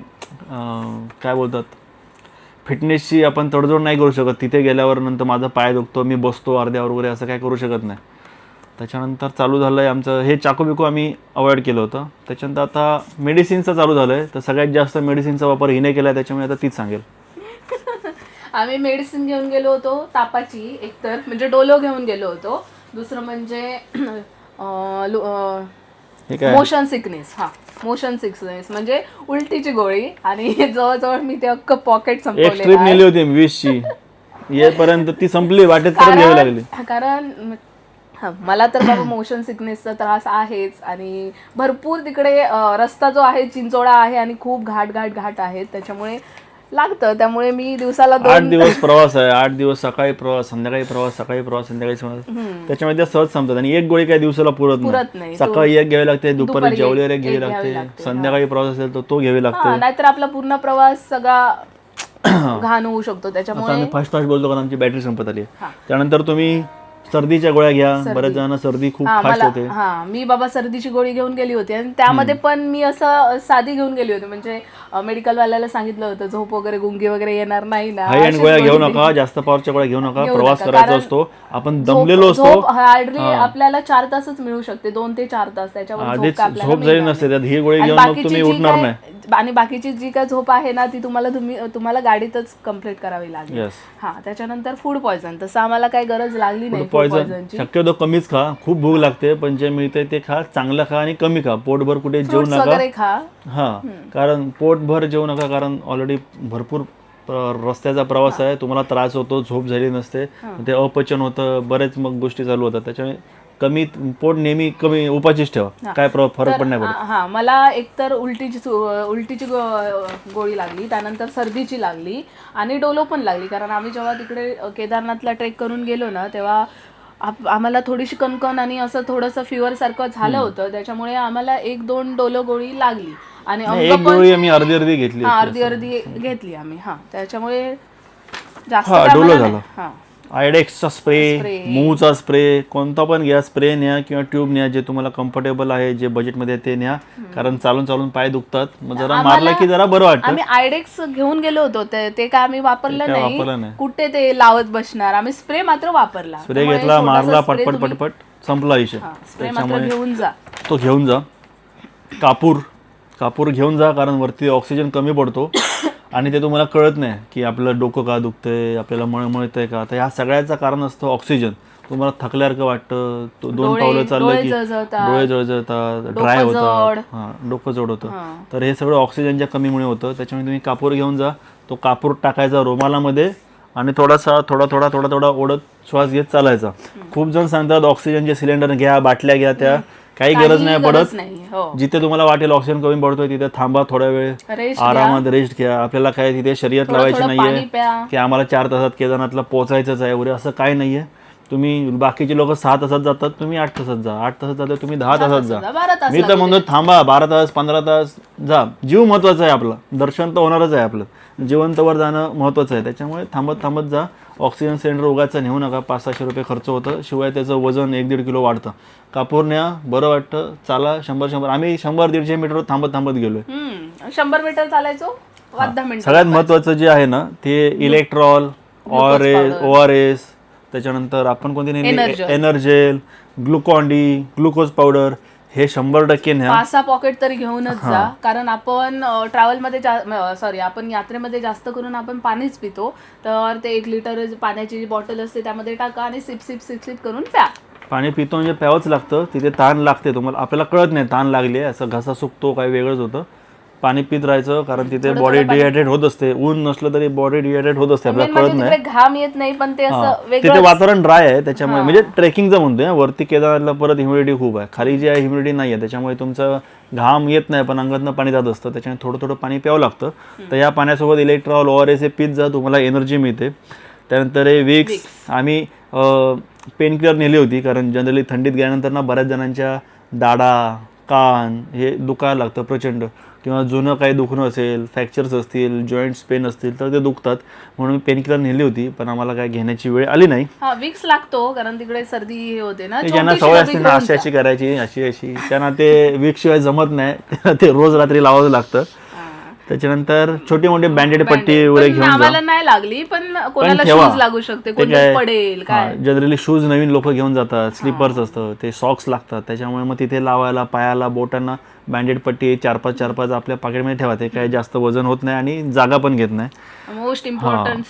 काय बोलतात फिटनेसची आपण तडजोड नाही करू शकत. तिथे गेल्यावर नंतर माझा पाय दुखतो, मी बसतो अर्ध्यावर वगैरे असं काय करू शकत नाही. त्याच्यानंतर चालू झालं आहे आमचं हे चाकू बिकू आम्ही अवॉइड केलं होतं. त्याच्यानंतर आता मेडिसिनचं चालू झालं आहे. तर सगळ्यात जास्त मेडिसिनचा वापर हिने केला आहे, त्याच्यामुळे आता तीच सांगेल. आम्ही मेडिसिन घेऊन गेलो होतो तापाची, एकतर म्हणजे डोलो घेऊन गेलो होतो, दुसरं म्हणजे हे काय मोशन सिकनेस. मोशन सिकनेस म्हणजे उलटीची गोळी, आणि जवळजवळ मी ते अख्खं पॉकेट एक संपवलेलं ट्रिप आहे. नेली होती 20ची, येपर्यंत ती संपली, वाटेत परत घ्यावी लागली. कारण मला तर बाबा मोशन सिकनेसचा त्रास आहेच, आणि भरपूर तिकडे रस्ता जो आहे चिंचोळा आहे आणि खूप घाट आहेत, त्याच्यामुळे लागतं. त्यामुळे मी दिवसाला 8 दिवस प्रवास आहे, 8 दिवस सकाळी प्रवास, संध्याकाळी प्रवास, सकाळी प्रवास, संध्याकाळी प्रवास. त्याच्यामध्ये त्या सहज संपतात. आणि एक गोळी काही दिवसाला पुरत नाही. सकाळी एक घ्यावी लागते, दुपारी जेवल्यावर एक घ्यावी लागते, संध्याकाळी प्रवास असेल तर तो घ्यावी लागते. नाहीतर आपला पूर्ण प्रवास सगळा घाण होऊ शकतो. त्याच्यामुळे आम्ही फास्ट बोलतो कारण आमची बॅटरी संपत आली. त्यानंतर तुम्ही सर्दीच्या गोळ्या घ्या. बऱ्याच जणांना सर्दी खूप फास्ट होते. मी बाबा सर्दीची गोळी घेऊन गेली होती, आणि त्यामध्ये पण मी असं साधी घेऊन गेली होती. म्हणजे मेडिकल वाल्याला सांगितलं होतं झोप वगैरे गुंगी वगैरे येणार नाही ना, हाय एंड गोळ्या घेऊ नका, जास्त पावरच्या गोळ्या घेऊ नका. प्रवास करायचा असतो, आपण दमलेलो असतो. हार्डली आपल्याला 4 तासच मिळू शकते, 2 ते 4 तास. त्याच्यावर झोप झाली नसते, त्यात ही गोळी घेऊन मग तुम्ही उठणार नाही. आणि बाकीची जी काय झोप आहे ना ती तुम्हाला गाडीतच कम्प्लीट करावी लागेल. त्याच्यानंतर फूड पॉयझन, तसं आम्हाला काही गरज लागली नाही पॉयझनची. शक्यतो कमीच खा, खूप भूक लागते पण जे मिळते ते खा, चांगलं खा आणि कमी खा. पोटभर कुठे जेवू नका. कारण पोटभर जेवू नका, कारण ऑलरेडी भरपूर रस्त्याचा प्रवास आहे, तुम्हाला त्रास होतो, झोप झाली नसते, ते अपचन होतं, बरेच मग गोष्टी चालू होतात. त्याच्यामुळे कमी पोट नेहमी कमी उपाशीच ठेवा, काय फरक पण नाही पडत. मला एकतर उलटीची गोळी लागली, त्यानंतर सर्दीची लागली आणि डोलो पण लागली. कारण आम्ही जेव्हा तिकडे केदारनाथला ट्रेक करून गेलो ना, तेव्हा आम्हाला थोडीशी कणकण आणि असं थोडंसं फिवर सारखं झालं होतं. त्याच्यामुळे आम्हाला 1-2 डोलो गोळी लागली, आणि एक गोळी आम्ही अर्धी घेतली. अर्धी घेतली आम्ही. त्याच्यामुळे जास्त डोलो झाला. आयडेक्सचा स्प्रे, मूवचा स्प्रे, कोणता पण घ्या, स्प्रे न्या किंवा ट्यूब न्या, जे तुम्हाला कम्फर्टेबल आहे, जे बजेटमध्ये ते न्या. कारण चालून पाय दुखतात, मग जरा मारला की जरा बरं वाटतं. आम्ही आयडेक्स घेऊन गेलो होतो, ते काय आम्ही वापरलं नाही. कुठे ते लावत बसणार, आम्ही स्प्रे मात्र वापरला. स्प्रे घेतला, मारला, पटपट संपला विषय. स्प्रे मात्र घेऊन जा, तो घेऊन जा. कापूर घेऊन जा, कारण वरती ऑक्सिजन कमी पडतो आणि ते तुम्हाला कळत नाही की आपलं डोकं का दुखतंय, आपल्याला मळमळतंय का. तर ह्या सगळ्याचं कारण असतं ऑक्सिजन. तुम्हाला थकल्यासारखं वाटतं, 2 पावलं चाललं की डोळे जळजळतात, ड्राय होतात, डोकं जड होतं. तर हे सगळं ऑक्सिजनच्या कमीमुळे होतं. त्याच्यामुळे तुम्ही कापूर घेऊन जा. तो कापूर टाकायचा रुमालामध्ये आणि थोडा ओढत श्वास घेत चालायचा. खूप जण सांगतात ऑक्सिजनचे सिलेंडर घ्या, बाटल्या घ्या, त्या काही गरज नाही पडत. जिथे तुम्हाला वाटेल ऑक्सिजन कमी पडतोय तिथे थांबा, थोडा वेळ आरामात रेस्ट घ्या. आपल्याला काय तिथे शर्यत लावायची नाहीये की आम्हाला 4 तासात केदारनाथला पोहोचायचंच आहे वगैरे, असं काही नाहीये. तुम्ही बाकीचे लोक 6 तासात जातात, तुम्ही 8 तासात जा. 8 तासात जातात, तुम्ही 10 तासात जा. मी तर म्हणतो थांबा, 12 तास 15 तास जा. जीव महत्वाचा आहे आपला, दर्शन तर होणारच आहे आपलं, जिवंतवर जाणं महत्वाचं आहे. त्याच्यामुळे थांबत जा. ऑक्सिजन सिलेंडर उगाचं नेऊ नका, 500-600 रुपये खर्च होतं, शिवाय त्याचं वजन 1-1.5 किलो वाढतं. कापूर न्या, बरं वाटतं, चाला. 100 आम्ही 100-150 मीटर थांबत गेलोय. 100 मीटर चालायचो, 10 मिनिटं. सगळ्यात महत्वाचं जे आहे ना ते इलेक्ट्रॉल, ORS, त्याच्यानंतर आपण कोणती एनर्जेल, ग्लुकॉन-डी, ग्लुकोज पावडर, हे 100% न्या. 5-6 पॉकेट तरी घेऊनच जा. कारण आपण आपण यात्रेमध्ये जास्त करून आपण पाणीच पितो, तर ते 1 लिटर पाण्याची जी बॉटल असते त्यामध्ये टाका आणि सिप करून प्या. पाणी पितो म्हणजे प्यावंच लागतं. तिथे ताण लागते, तुम्हाला आपल्याला कळत नाही ताण लागली, असं घसा सुकतो, काही वेगळंच होतं. पाणी पित राहायचं, कारण तिथे बॉडी डिहायड्रेट होत असते. ऊन नसलं तरी बॉडी डिहायड्रेट होत असते, आपल्याला कळत नाही. घाम येत नाही, पण ते असं तिथे वातावरण ड्राय आहे, त्याच्यामुळे म्हणजे ट्रेकिंगचं म्हणतोय. वरती केदारनाथला परत ह्युमिडिटी खूप आहे, खाली जी आहे ह्युमिडिटी नाही आहे, त्याच्यामुळे तुमचं घाम येत नाही, पण अंगातनं पाणी जात असतं. त्याच्यामुळे थोडं पाणी प्यावं लागतं. तर या पाण्यासोबत इलेक्ट्रॉल, ORS हे पित जा, तुम्हाला एनर्जी मिळते. त्यानंतर हे विक्स, आम्ही पेन किलर नेली होती, कारण जनरली थंडीत गेल्यानंतर ना बऱ्याच जणांच्या दाढा, कान हे दुखायला लागतं प्रचंड, किंवा जुनं काही दुखणं असेल, फ्रॅक्चर्स असतील, जॉईंट्स पेन असतील तर ते दुखतात, म्हणून पेनकिलर नेली होती, पण आम्हाला काय घेण्याची वेळ आली नाही. हा विक्स लागतो कारण तिकडे सर्दी हे होते ना. ज्यांना सवय असते ना अशी करायची अशी त्यांना ते विक्स शिवाय जमत नाही, त्यांना ते रोज रात्री लावावं लागतं. त्याच्यानंतर छोटी मोठी बँडेड पट्टी वगैरे घेऊन जा. आम्हाला नाही लागली, पण कोणाला शूज लागू शकते, कोणी पडेल काय. जनरली शूज नवीन लोक घेऊन जातात, स्लीपर्स असतं, ते सॉक्स लागतात, त्याच्यामुळे मग तिथे लावायला पायाला बोटांना बँडेड पट्टी 4-5 आपल्या पॉकेटमध्ये ठेवा. ते काही जास्त वजन होत नाही आणि जागा पण घेत नाही. मोस्ट इम्पॉर्टंट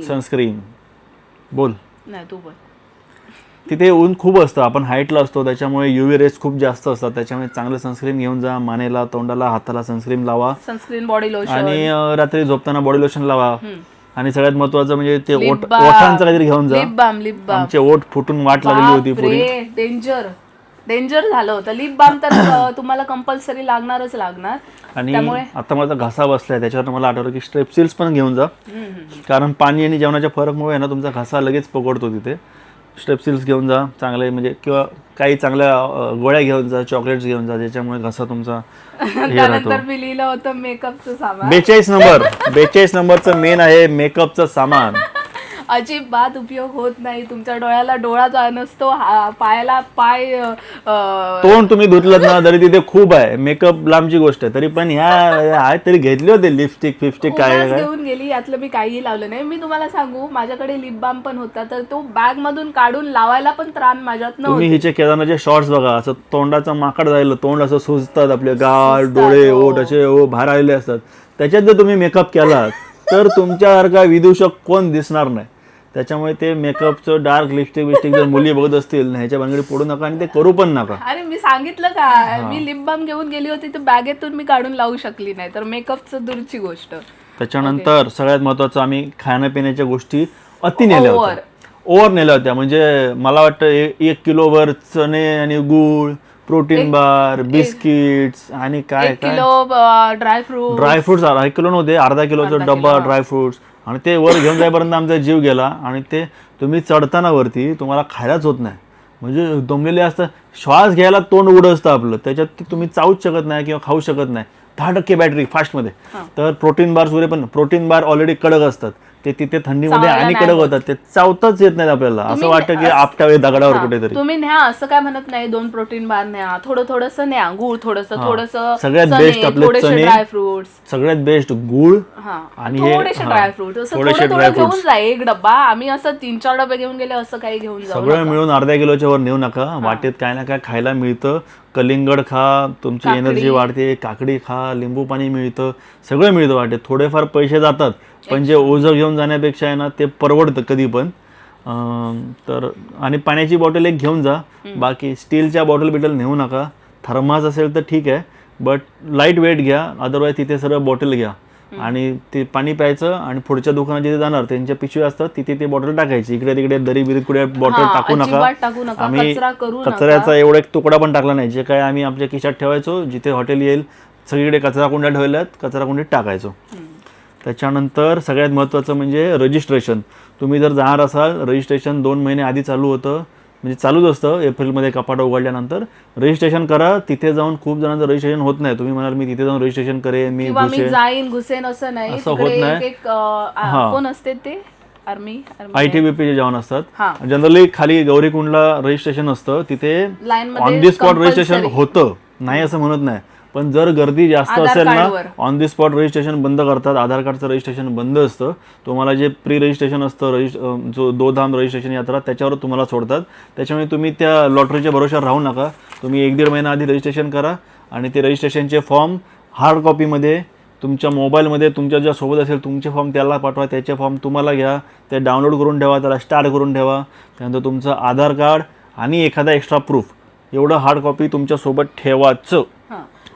सनस्क्रीन बोल. नाही तू पण. तिथे ऊन खूप असतं, आपण हाईटला असतो, त्याच्यामुळे UV रेज खूप जास्त असतात, त्याच्यामुळे चांगलं सनस्क्रीन घेऊन जा. मानेला, तोंडाला, हाताला सनस्क्रीन लावा. सनस्क्रीन, बॉडी लोशन आणि रात्री झोपताना बॉडी लोशन लावा. आणि सगळ्यात महत्वाचं म्हणजे ते ओठांचं काहीतरी घेऊन जा. Lip balm. आमचे ओठ फुटून वाट लागली होती पुरी. डेंजर झालं होतं. लिप बाम तर तुम्हाला कंपल्सरी लागणारच लागणार. आणि आता माझा घासा बसलाय, त्याच्यावर मला आठवलं की स्ट्रेप्सिल्स पण घेऊन जा, कारण पाणी आणि जेवणाच्या फरकमुळे ना तुमचा घासा लगेच पकडतो. तिथे स्ट्रेप्सिल्स घेऊन जा चांगले, म्हणजे किंवा काही चांगल्या गोळ्या घेऊन जा, चॉकलेट्स घेऊन जा, ज्याच्यामुळे घसा तुमचा त्यानंतर मी लिहिलं होतं मेकअपचं सामान. 42 नंबरचं मेन आहे मेकअपचं सामान. अजिबात उपयोग होत नाही. तुमच्या डोळ्याला डोळा नसतो, पायाला पाय. तोंड तुम्ही धुतलं ना तरी तिथे खूप आहे. मेकअप लांबची गोष्ट आहे, तरी पण ह्या आहेत तरी घेतले होते लिपस्टिक काय घेऊन गेली. यातलं मी काहीही लावलं नाही. मी तुम्हाला सांगू, माझ्याकडे लिप बाम पण होता, तर तो बॅग मधून काढून लावायला पण त्राण माझ्यात नव्हतं. तुम्ही हिचे केदारनाथचे शॉर्ट्स बघा, असं तोंडाचं माकड जायला, तोंड असं सुजतात, आपले गाल डोळे ओठ असे बाहेर आलेले असतात. त्याच्यात जर तुम्ही मेकअप केलात तर तुमच्यासारखा विदूषक कोण दिसणार नाही. त्याच्यामुळे ते मेकअपचं डार्क लिपस्टिक जर मुली बघत असतील ह्याच्या भानगडी पडू नका आणि ते करू पण नका. अरे मी सांगितलं का, मी लिप बाम घेऊन गेली होती, तर बॅगेतून मी काढून लावू शकली नाही, तर मेकअपचं दूरची गोष्ट. त्याच्यानंतर सगळ्यात महत्वाचं, आम्ही खाण्यापिण्याच्या गोष्टी अति नेल्या होत्या, ओव्हर नेल्या होत्या. म्हणजे मला वाटतं 1 किलोभर चणे आणि गूळ, प्रोटीन बार, बिस्किट्स आणि काय 1 किलो ड्रायफ्रुट्स 1 किलो नव्हते, अर्धा किलोचा डब्बा ड्रायफ्रुट्स. आणि ते वर घेऊन जाईपर्यंत आमचा जीव गेला. आणि ते तुम्ही चढताना वरती तुम्हाला खायलाच होत नाही, म्हणजे दमलेले असतं, श्वास घ्यायला तोंड उघडं असतं आपलं, त्याच्यात तुम्ही चावूच शकत नाही किंवा खाऊ शकत नाही. 10% बॅटरी फास्टमध्ये. तर प्रोटीन बार्स वगैरे पण, प्रोटीन बार ऑलरेडी कडक असतात, ते तिथे थंडीमध्ये आणि कडक होतात, ते चावताच येत नाहीत आपल्याला. असं वाटतं की आपटावे दगडावर कुठेतरी. तुम्ही न्या, असं काय म्हणत नाही. 2 प्रोटीन बार न्या, थोडंसं न्या, गुळ थोडंसं, सगळ्यात बेस्ट आपले चणे, ड्रायफ्रुट्स, सगळ्यात बेस्ट गुळ आणि थोडेसे ड्रायफ्रुट, थोडं घेऊन जा. 1 डब्बा, आम्ही असं 3-4 डबे घेऊन गेले, असं काही घेऊन जा. सगळं मिळून अर्ध्या किलोच्या वर नेऊ नका. वाटेत काय ना काय खायला मिळतं. कलिंगड खा, तुमची एनर्जी वाढते. काकडी खा, लिंबू पाणी मिळतं, सगळं मिळतं वाटेत. थोडेफार पैसे जातात, पण जे ओझं घेऊन जाण्यापेक्षा आहे ना ते परवडतं कधी पण. तर आणि पाण्याची बॉटल एक घेऊन जा. बाकी स्टीलच्या बॉटल नेऊ नका. थर्मास असेल तर ठीक आहे, बट लाईट वेट घ्या, अदरवाईज तिथे सरळ बॉटल घ्या आणि ते पाणी प्यायचं. आणि पुढच्या दुकानात जिथे जाणार त्यांच्या पिशवी असतात, तिथे ते बॉटल टाकायची. इकडे तिकडे दरी बिरीत कुठे बॉटल टाकू नका. आम्ही कचऱ्याचा एवढा एक तुकडा पण टाकला नाही. जे काय आम्ही आमच्या खिशात ठेवायचो, जिथे हॉटेल येईल सगळीकडे कचरा कुंड्या ठेवल्यात, कचरा कुंडीत टाकायचो. त्याच्यानंतर सगळ्यात महत्त्वाचं म्हणजे रजिस्ट्रेशन. तुम्ही जर जाणार असाल, रजिस्ट्रेशन 2 महिने आधी चालू होतं, म्हणजे चालूच असतं. एप्रिलमध्ये कपाट उघडल्यानंतर रजिस्ट्रेशन करा. तिथे जाऊन खूप जणांचं रजिस्ट्रेशन होत नाही. तुम्ही म्हणाल मी तिथे जाऊन रजिस्ट्रेशन करेन, मी घुसेन, असं नाही. असं होत नाही. कोण असते ते ITBP जवान असतात. जनरली खाली गौरीकुंडला रजिस्ट्रेशन असतं, तिथे ऑन दी स्पॉट रजिस्ट्रेशन होतं, नाही असं म्हणत नाही. पण जर गर्दी जास्त असेल ना, ऑन दी स्पॉट रजिस्ट्रेशन बंद करतात. आधार कार्डचं रजिस्ट्रेशन बंद असतं. तुम्हाला जे प्री रजिस्ट्रेशन असतं, जो 2 धाम रजिस्ट्रेशन यात्रा, त्याच्यावर तुम्हाला सोडतात. त्याच्यामुळे तुम्ही त्या लॉटरीच्या भरोश्यावर राहू नका. तुम्ही 1-1.5 महिना आधी रजिस्ट्रेशन करा आणि ते रजिस्ट्रेशनचे फॉर्म हार्ड कॉपीमध्ये तुमच्या मोबाईलमध्ये तुमच्या ज्या सोबत असेल तुमचे फॉर्म त्याला पाठवा. त्याचे फॉर्म तुम्हाला घ्या, ते डाउनलोड करून ठेवा, त्याला स्टार्ट करून ठेवा. त्यानंतर तुमचं आधार कार्ड आणि एखादा एक्स्ट्रा प्रूफ, एवढं हार्ड कॉपी तुमच्यासोबत ठेवायचं.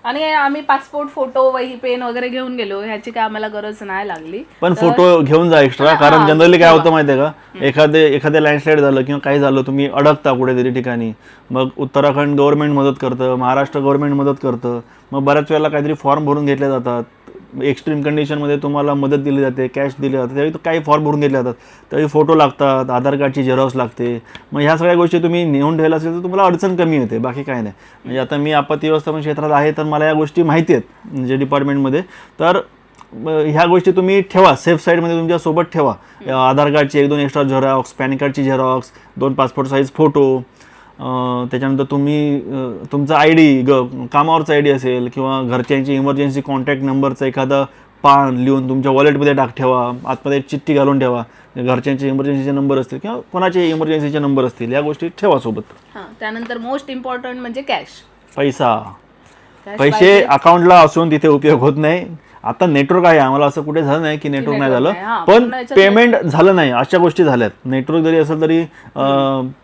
आणि आम्ही पासपोर्ट, फोटो, वही, पेन वगैरे घेऊन गेलो, ह्याची काय आम्हाला गरज नाही लागली. पण फोटो घेऊन जा एक्स्ट्रा, कारण जनरली काय होतं माहिती आहे का, एखादे लँडस्लाईड झालं किंवा काही झालं, तुम्ही अडकता कुठेतरी ठिकाणी, मग उत्तराखंड गव्हर्नमेंट मदत करतं, महाराष्ट्र गव्हर्नमेंट मदत करतं, मग बऱ्याच वेळेला काहीतरी फॉर्म भरून घेतले जातात, एक्स्ट्रीम कंडिशनमध्ये तुम्हाला मदत दिली जाते, कॅश दिली जाते, त्यावेळी काही फॉर्म भरून घेतले जातात, त्यावेळी फोटो लागतात, आधार कार्डची झेरॉक्स लागते. मग ह्या सगळ्या गोष्टी तुम्ही नेऊन ठेवल्या असेल तर तुम्हाला अडचण कमी होते, बाकी काय नाही. म्हणजे आता मी आपत्ती व्यवस्थापन क्षेत्रात आहे तर मला या गोष्टी माहिती आहेत म्हणजे डिपार्टमेंटमध्ये. तर ह्या गोष्टी तुम्ही ठेवा, सेफ साईडमध्ये तुमच्यासोबत ठेवा. आधार कार्डची 1-2 एक्स्ट्रा झेरॉक्स, पॅन कार्डची झेरॉक्स, 2 पासपोर्ट साईज फोटो, त्याच्यानंतर तुम्ही तुमचा ID, कामावरचा ID असेल किंवा घरच्यांची इमर्जन्सी कॉन्टॅक्ट नंबरचा एखादा पान लिहून तुमच्या वॉलेटमध्ये ठेवा, आतमध्ये चिठ्ठी घालून ठेवा. घरच्यांचे इमर्जन्सीचे नंबर असतील किंवा कोणाचे इमर्जन्सीचे नंबर असतील, या गोष्टी ठेवा सोबत. त्यानंतर मोस्ट इम्पॉर्टंट म्हणजे कॅश, पैसे अकाउंटला असून तिथे उपयोग होत नाही. आता नेटवर्क आहे, आम्हाला असं कुठे झालं नाही की नेटवर्क नाही झालं, पण पेमेंट झालं नाही, अशा गोष्टी झाल्यात. नेटवर्क जरी असेल तरी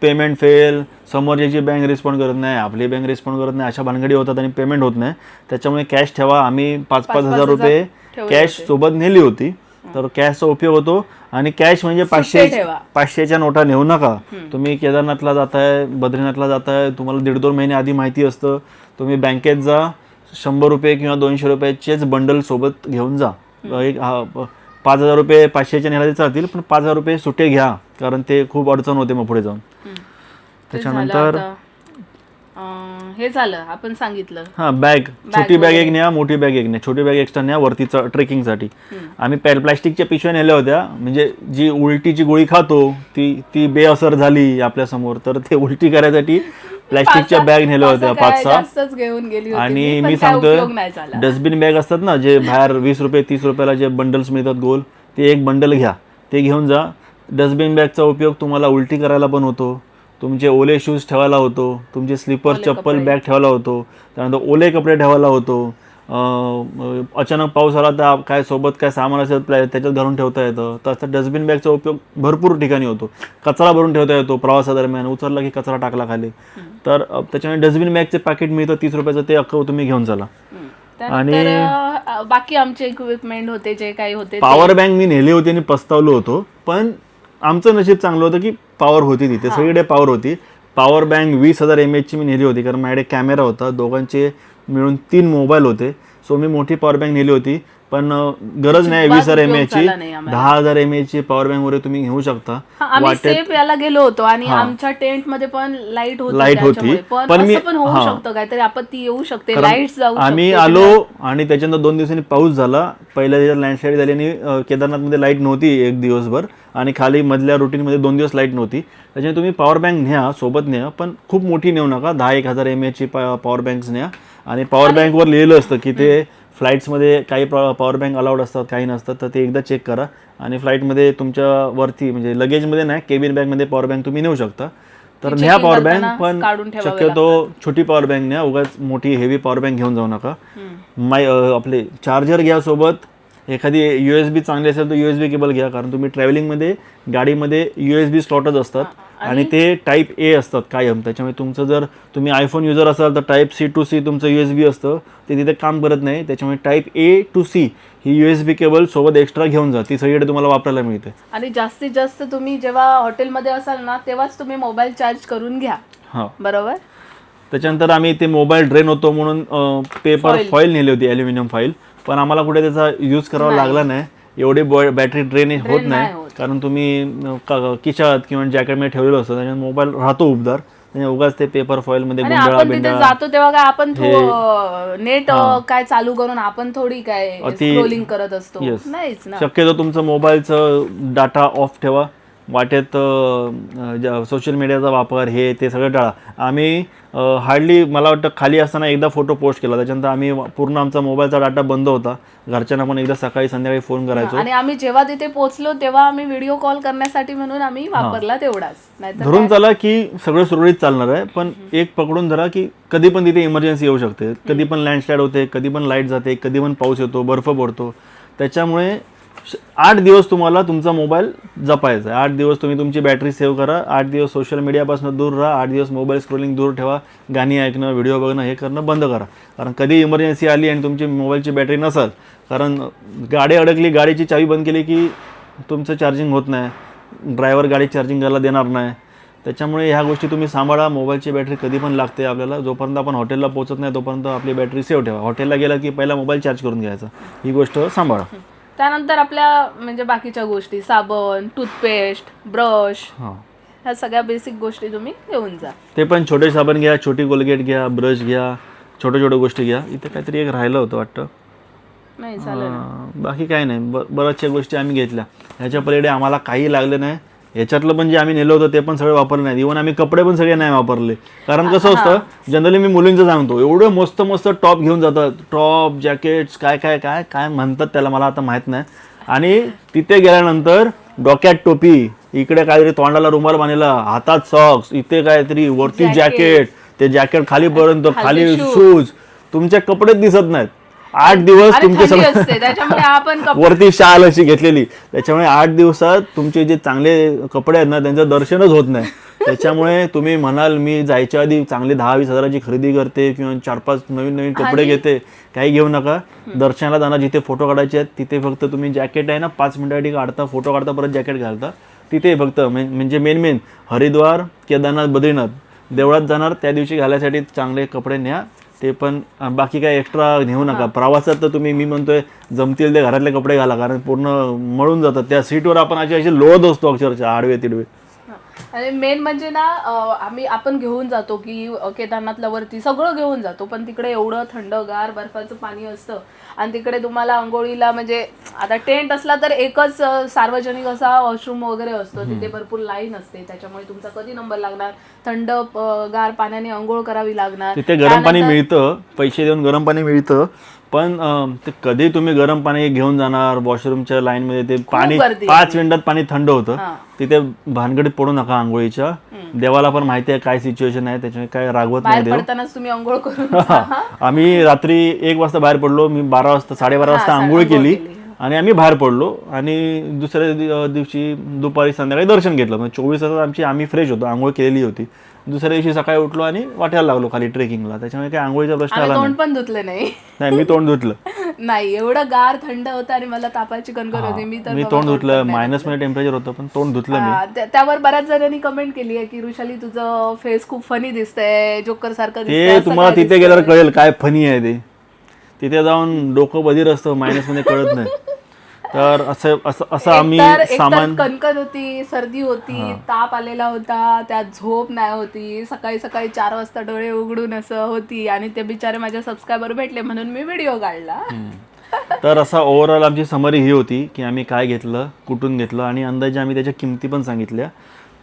पेमेंट फेल, समोरची बँक रिस्पॉन्ड करत नाही, आपली बँक रिस्पॉन्ड करत नाही, अशा भानगडी होतात आणि पेमेंट होत नाही. त्याच्यामुळे कॅश ठेवा. आम्ही 5-5 हजार रुपये कॅश सोबत नेली होती, तर कॅशचा उपयोग होतो. आणि कॅश म्हणजे 500च्या नोटा नेऊ नका. तुम्ही केदारनाथला जाताय, बद्रीनाथला जाताय, तुम्हाला 1.5-2 महिने आधी माहिती असतं, तुम्ही बँकेत जा, 100 रुपये किंवा 200 रुपयाचेच बंडल सोबत घेऊन जा. 5,000 रुपये 500च्या नेला चालतील, पण 5,000 रुपये सुटे घ्या, कारण ते खूप अडचण होते मग पुढे जाऊन. त्याच्यानंतर हे झालं आपण सांगितलं. बॅग, छोटी बॅग एक न्या, मोठी बॅग एक न्या. छोटी बॅग एक्स्ट्रा न्या वरती ट्रेकिंगसाठी. आम्ही प्लास्टिकच्या पिशव्या नेल्या होत्या, म्हणजे जी उलटीची गोळी खातो ती बेअसर झाली आपल्यासमोर, तर ते उलटी करायसाठी प्लास्टिकच्या बॅग नेल्या होत्या 5-6 घेऊन गेली. आणि मी सांगतोय डस्टबिन बॅग असतात ना, जे बाहेर 20 रुपये 30 रुपयाला जे बंडल्स मिळतात गोल, ते एक बंडल घ्या, ते घेऊन जा. डस्टबिन बॅगचा उपयोग तुम्हाला उलटी करायला पण होतो, तुमचे ओले शूज ठेवायला होतो, तुमचे स्लीपर चप्पल बॅग ठेवायला होतो, त्यानंतर ओले कपडे ठेवायला होतो. अचानक पाऊस आला तर काय सोबत काय सामान असेल त्याच्यात घालून ठेवता येतं. तसं डस्टबिन बॅगचा उपयोग भरपूर ठिकाणी होतो. कचरा भरून ठेवता येतो, प्रवासादरम्यान उचलला की कचरा टाकला खाली, तर त्याच्यामुळे डस्टबिन बॅगचे पॅकेट मिळतं 30 रुपयाचं, ते अख्खं तुम्ही घेऊन चला. आणि बाकी आमचे इक्विपमेंट होते जे काही होते. पॉवर बँक मी नेली होती आणि पस्तावलो होतो, पण आमचं नशीब चांगलं होतं की पॉवर होती, तिथे सगळीकडे पॉवर होती. पॉवर बँक 20,000 mAh ची मी नेली होती, कारण माझ्याकडे कॅमेरा होता, दोघांचे मिळून 3 मोबाईल होते. सो मी मोठी पॉवर बँक नेली होती, पण गरज नाही 20,000 mAh ची. 10,000 mAh ची पॉवर बँक वगैरे तुम्ही घेऊ शकता. आम्ही सेफ याला गेलो होतो आणि आमच्या टेंट मध्ये पण लाईट होती, पण मी पण होऊ शकतं, काहीतरी आपत्ती येऊ शकते, लाईट जाऊ. आम्ही आलो आणि त्याच्यानंतर 2 दिवसांनी पाऊस झाला, पहिल्या दिवसात लँडस्लाईड झाली आणि केदारनाथमध्ये लाईट नव्हती 1 दिवसभर, आणि खाली मधल्या रुटीनमध्ये 2 दिवस लाईट नव्हती. त्याच्यामुळे तुम्ही पॉवर बँक न्या, सोबत न्या, पण खूप मोठी नेऊ नका. 10,000-1,000 mAh ची पॉवर बँक्स न्या. आणि पॉवर बँकवर लिहिलं असतं की ते फ्लाईट्समध्ये काही पॉवर बँक अलाउड असतात, काही नसतात, तर ते एकदा चेक करा. आणि फ्लाईटमध्ये तुमच्या वरती म्हणजे लगेजमध्ये नाही, केबिन बॅगमध्ये पॉवर बँक तुम्ही नेऊ शकता, तर न्या पॉवर बँक. पण शक्यतो छोटी पॉवर बँक न्या, उगाच मोठी हेवी पॉवर बँक घेऊन जाऊ नका. आपले चार्जर घ्या सोबत. एखादी USB चांगली असेल तर USB केबल घ्या, कारण तुम्ही ट्रॅव्हलिंगमध्ये गाडीमध्ये USB स्लॉटच असतात आणि ते टाईप A असतात कायम. त्याच्यामुळे तुमचं जर तुम्ही iPhone युजर असाल तर टाईप C to C तुमचं USB असतं, ते तिथे काम करत नाही. त्याच्यामुळे type A to C he USB cable सोबत एक्स्ट्रा घेऊन जा, ती सगळीकडे तुम्हाला वापरायला मिळते. आणि जास्तीत जास्त तुम्ही जेव्हा हॉटेलमध्ये असाल ना, तेव्हाच तुम्ही मोबाईल चार्ज करून घ्या. बरोबर. त्याच्यानंतर आम्ही ते मोबाईल ड्रेन होतो म्हणून पेपर फॉईल नेली होती, ॲल्युमिनियम फॉईल, पण आम्हाला कुठे त्याचा यूज करावा लागला नाही. एवढी बॅटरी ड्रेन होत नाही, कारण तुम्ही खिशात किंवा जॅकेटमध्ये ठेवलेलं असतं, त्याच्यामुळे मोबाईल राहतो उबदार. उगाच ते पेपर फॉईल मध्ये जातो तेव्हा काय आपण नेट काय चालू करून आपण थोडी काय स्क्रोलिंग करत असतो. नाहीच ना. शक्यतो तुमचं मोबाईलचं डाटा ऑफ ठेवा. वाटेत सोशल मीडियाचा वापर हे ते सगळं टाळा. आम्ही हार्डली मला वाटतं खाली असताना एकदा फोटो पोस्ट केला, त्याच्यानंतर आम्ही पूर्ण आमचा मोबाईलचा डाटा बंद होता. घरच्यांना पण एकदा सकाळी संध्याकाळी फोन करायचो. आणि आम्ही जेव्हा तिथे पोहोचलो तेव्हा आम्ही व्हिडिओ कॉल करण्यासाठी म्हणून आम्ही वापरला तेवढाच. धरून चला की सगळं सुरळीत चालणार आहे, पण एक पकडून धरा की कधी पण तिथे इमर्जन्सी येऊ शकते, कधी पण लँडस्लाईड होते, कधी पण लाईट जाते, कधी पण पाऊस येतो, बर्फ पडतो. त्याच्यामुळे 8 दिवस तुम्हाला तुमचा मोबाईल जपायचा आहे. 8 दिवस तुम्ही तुमची बॅटरी सेव्ह करा. 8 दिवस सोशल मीडियापासून दूर राहा. 8 दिवस मोबाईल स्क्रोलिंग दूर ठेवा. गाणी ऐकणं, व्हिडिओ बघणं हे करणं बंद करा. कारण कधी इमर्जन्सी आली आणि तुमची मोबाईलची बॅटरी नसेल, कारण गाडी अडकली, गाडीची चावी बंद केली की तुमचं चार्जिंग होत नाही, ड्रायव्हर गाडी चार्जिंग करायला देणार नाही. त्याच्यामुळे ह्या गोष्टी तुम्ही सांभाळा. मोबाईलची बॅटरी कधी पण लागते आपल्याला. जोपर्यंत आपण हॉटेलला पोहोचत नाही तोपर्यंत आपली बॅटरी सेव्ह ठेवा. हॉटेलला गेला की पहिला मोबाईल चार्ज करून घ्यायचा. ही गोष्ट सांभाळा. त्यानंतर आपल्या म्हणजे बाकीच्या गोष्टी, साबण, टूथपेस्ट, ब्रश, ह्या सगळ्या बेसिक गोष्टी तुम्ही घेऊन जा. ते पण छोटे साबण घ्या, छोटी कोलगेट घ्या, ब्रश घ्या, छोट्या छोट्या गोष्टी घ्या. इथे काहीतरी एक राहिलं होतं वाटतं. नाही चालेल. बाकी काही नाही. बऱ्याचशा गोष्टी आम्ही घेतल्या. ह्याच्या पलीकडे आम्हाला काही लागलं नाही. ह्याच्यातलं पण जे आम्ही नेलं होतं ते पण सगळे वापरले नाही. इव्हन आम्ही कपडे पण सगळे नाही वापरले. कारण कसं असतं, जनरली मी मुलींचं सांगतो, एवढं मस्त मस्त टॉप घेऊन जातात. टॉप, जॅकेट्स, काय काय काय काय म्हणतात त्याला, मला आता माहीत नाही. आणि तिथे गेल्यानंतर डोक्यात टोपी, इकडे काहीतरी तोंडाला रुमाल बांधलेला, हातात सॉक्स, इथे काहीतरी वरती जॅकेट, ते जॅकेट खालीपर्यंत, खाली शूज, तुमचे कपडेच दिसत नाहीत. 8 दिवस तुमचे सगळे वरती शाल अशी घेतलेली, त्याच्यामुळे 8 दिवसात तुमचे जे चांगले कपडे आहेत ना त्यांचं दर्शनच होत नाही. त्याच्यामुळे तुम्ही म्हणाल मी जायच्या आधी चांगले 10-20 हजाराची खरेदी करते किंवा 4-5 नवीन कपडे घेते, काही घेऊ नका. दर्शनाला जाणार, जिथे फोटो काढायचे आहेत तिथे फक्त तुम्ही जॅकेट आहे ना 5 मिनिटासाठी काढता, फोटो काढता, परत जॅकेट घालता. तिथे फक्त म्हणजे मेन हरिद्वार, केदारनाथ, बद्रीनाथ देवळात जाणार त्या दिवशी घालायसाठी चांगले कपडे न्या. ते पण बाकी काय एक्स्ट्रा नेऊ नका. प्रवासात तर तुम्ही, मी म्हणतोय जमतील ते घरातले कपडे घाला, कारण पूर्ण मळून जातात. त्या सीटवर आपण असे लोळत असतो अक्षरशः आडवे तिडवे. आणि मेन म्हणजे ना आपण घेऊन जातो की केदारनाथला वरती सगळं घेऊन जातो, पण तिकडे एवढं थंडगार बर्फाचं पाणी असतं आणि तिकडे तुम्हाला आंघोळीला म्हणजे आता टेंट असला तर एकच सार्वजनिक असा वॉशरूम वगैरे असतो, तिथे भरपूर लाईन असते. त्याच्यामुळे तुमचा कधी नंबर लागणार, थंड गार पाण्याने आंघोळ करावी लागणार. तिथे गरम पाणी मिळतं, पैसे देऊन गरम पाणी मिळतं, पण ते कधी तुम्ही गरम पाणी घेऊन जाणार वॉशरूमच्या लाईन मध्ये, ते पाणी 5 मिनिटात पाणी थंड होतं. तिथे भानगडीत पडू नका आंघोळीच्या. देवाला पण माहिती आहे काय सिच्युएशन आहे, त्याच्यामुळे काय रागवत नाही देव. तुम्ही आंघोळ करून आम्ही रात्री 1 वाजता बाहेर पडलो, मी 12:30 वाजता आंघोळ केली आणि आम्ही बाहेर पडलो. आणि दुसऱ्या दिवशी दुपारी संध्याकाळी दर्शन घेतलं. म्हणजे 24 तासात आम्ही फ्रेश होतो, आंघोळ केलेली होती. दुसऱ्या दिवशी सकाळी उठलो आणि वाट्याला लागलो खाली ट्रेकिंगला. त्याच्यामुळे काही आंघोळीचा प्रश्न आला तोंड पण धुतलं नाही. मी तोंड धुतलं नाही, एवढं गार थंड होतं आणि मला तापाची कणकण होती. मी तोंड धुतलं. -मध्ये टेम्परेचर होतं पण तोंड धुतलं मी. त्यावर बऱ्याच जणांनी कमेंट केली आहे की ऋषाली तुझं फेस खूप फनी दिसतंय, जोकर सारखं दिसतंय. ते तुम्हाला तिथे गेल्यावर कळेल काय फनी आहे ते. तिथे जाऊन डोकं बधीर असतं, -मध्ये कळत नाही. तर असं आम्ही सामान, कणकण होती, सर्दी होती, ताप आलेला होता, त्यात झोप नाही होती, सकाळी 4 वाजता डोळे उघडून असं होती. आणि ते बिचारे माझ्या सबस्क्रायबर भेटले म्हणून मी व्हिडिओ काढला. तर असा ओव्हरऑल आमची समरी ही होती की आम्ही काय घेतलं, कुठून घेतलं आणि अंदाजे आम्ही त्याच्या किमती पण सांगितल्या.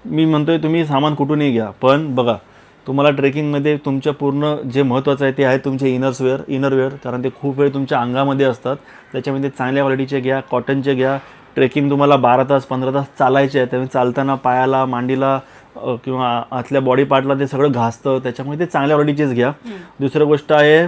मी म्हणतोय तुम्ही सामान कुठूनही घ्या, पण बघा तुम्हाला ट्रेकिंगमध्ये तुमच्या पूर्ण जे महत्त्वाचं आहे ते आहे तुमचे इनरवेअर, कारण ते खूप वेळ तुमच्या अंगामध्ये असतात. त्याच्यामध्ये चांगल्या क्वालिटीचे घ्या, कॉटनचे घ्या. ट्रेकिंग तुम्हाला 12 तास 15 तास चालायचे आहे, त्यामुळे चालताना पायाला, मांडीला किंवा आतल्या बॉडी पार्टला ते सगळं घासतं, त्याच्यामुळे ते चांगल्या क्वालिटीचेच घ्या. दुसरी गोष्ट आहे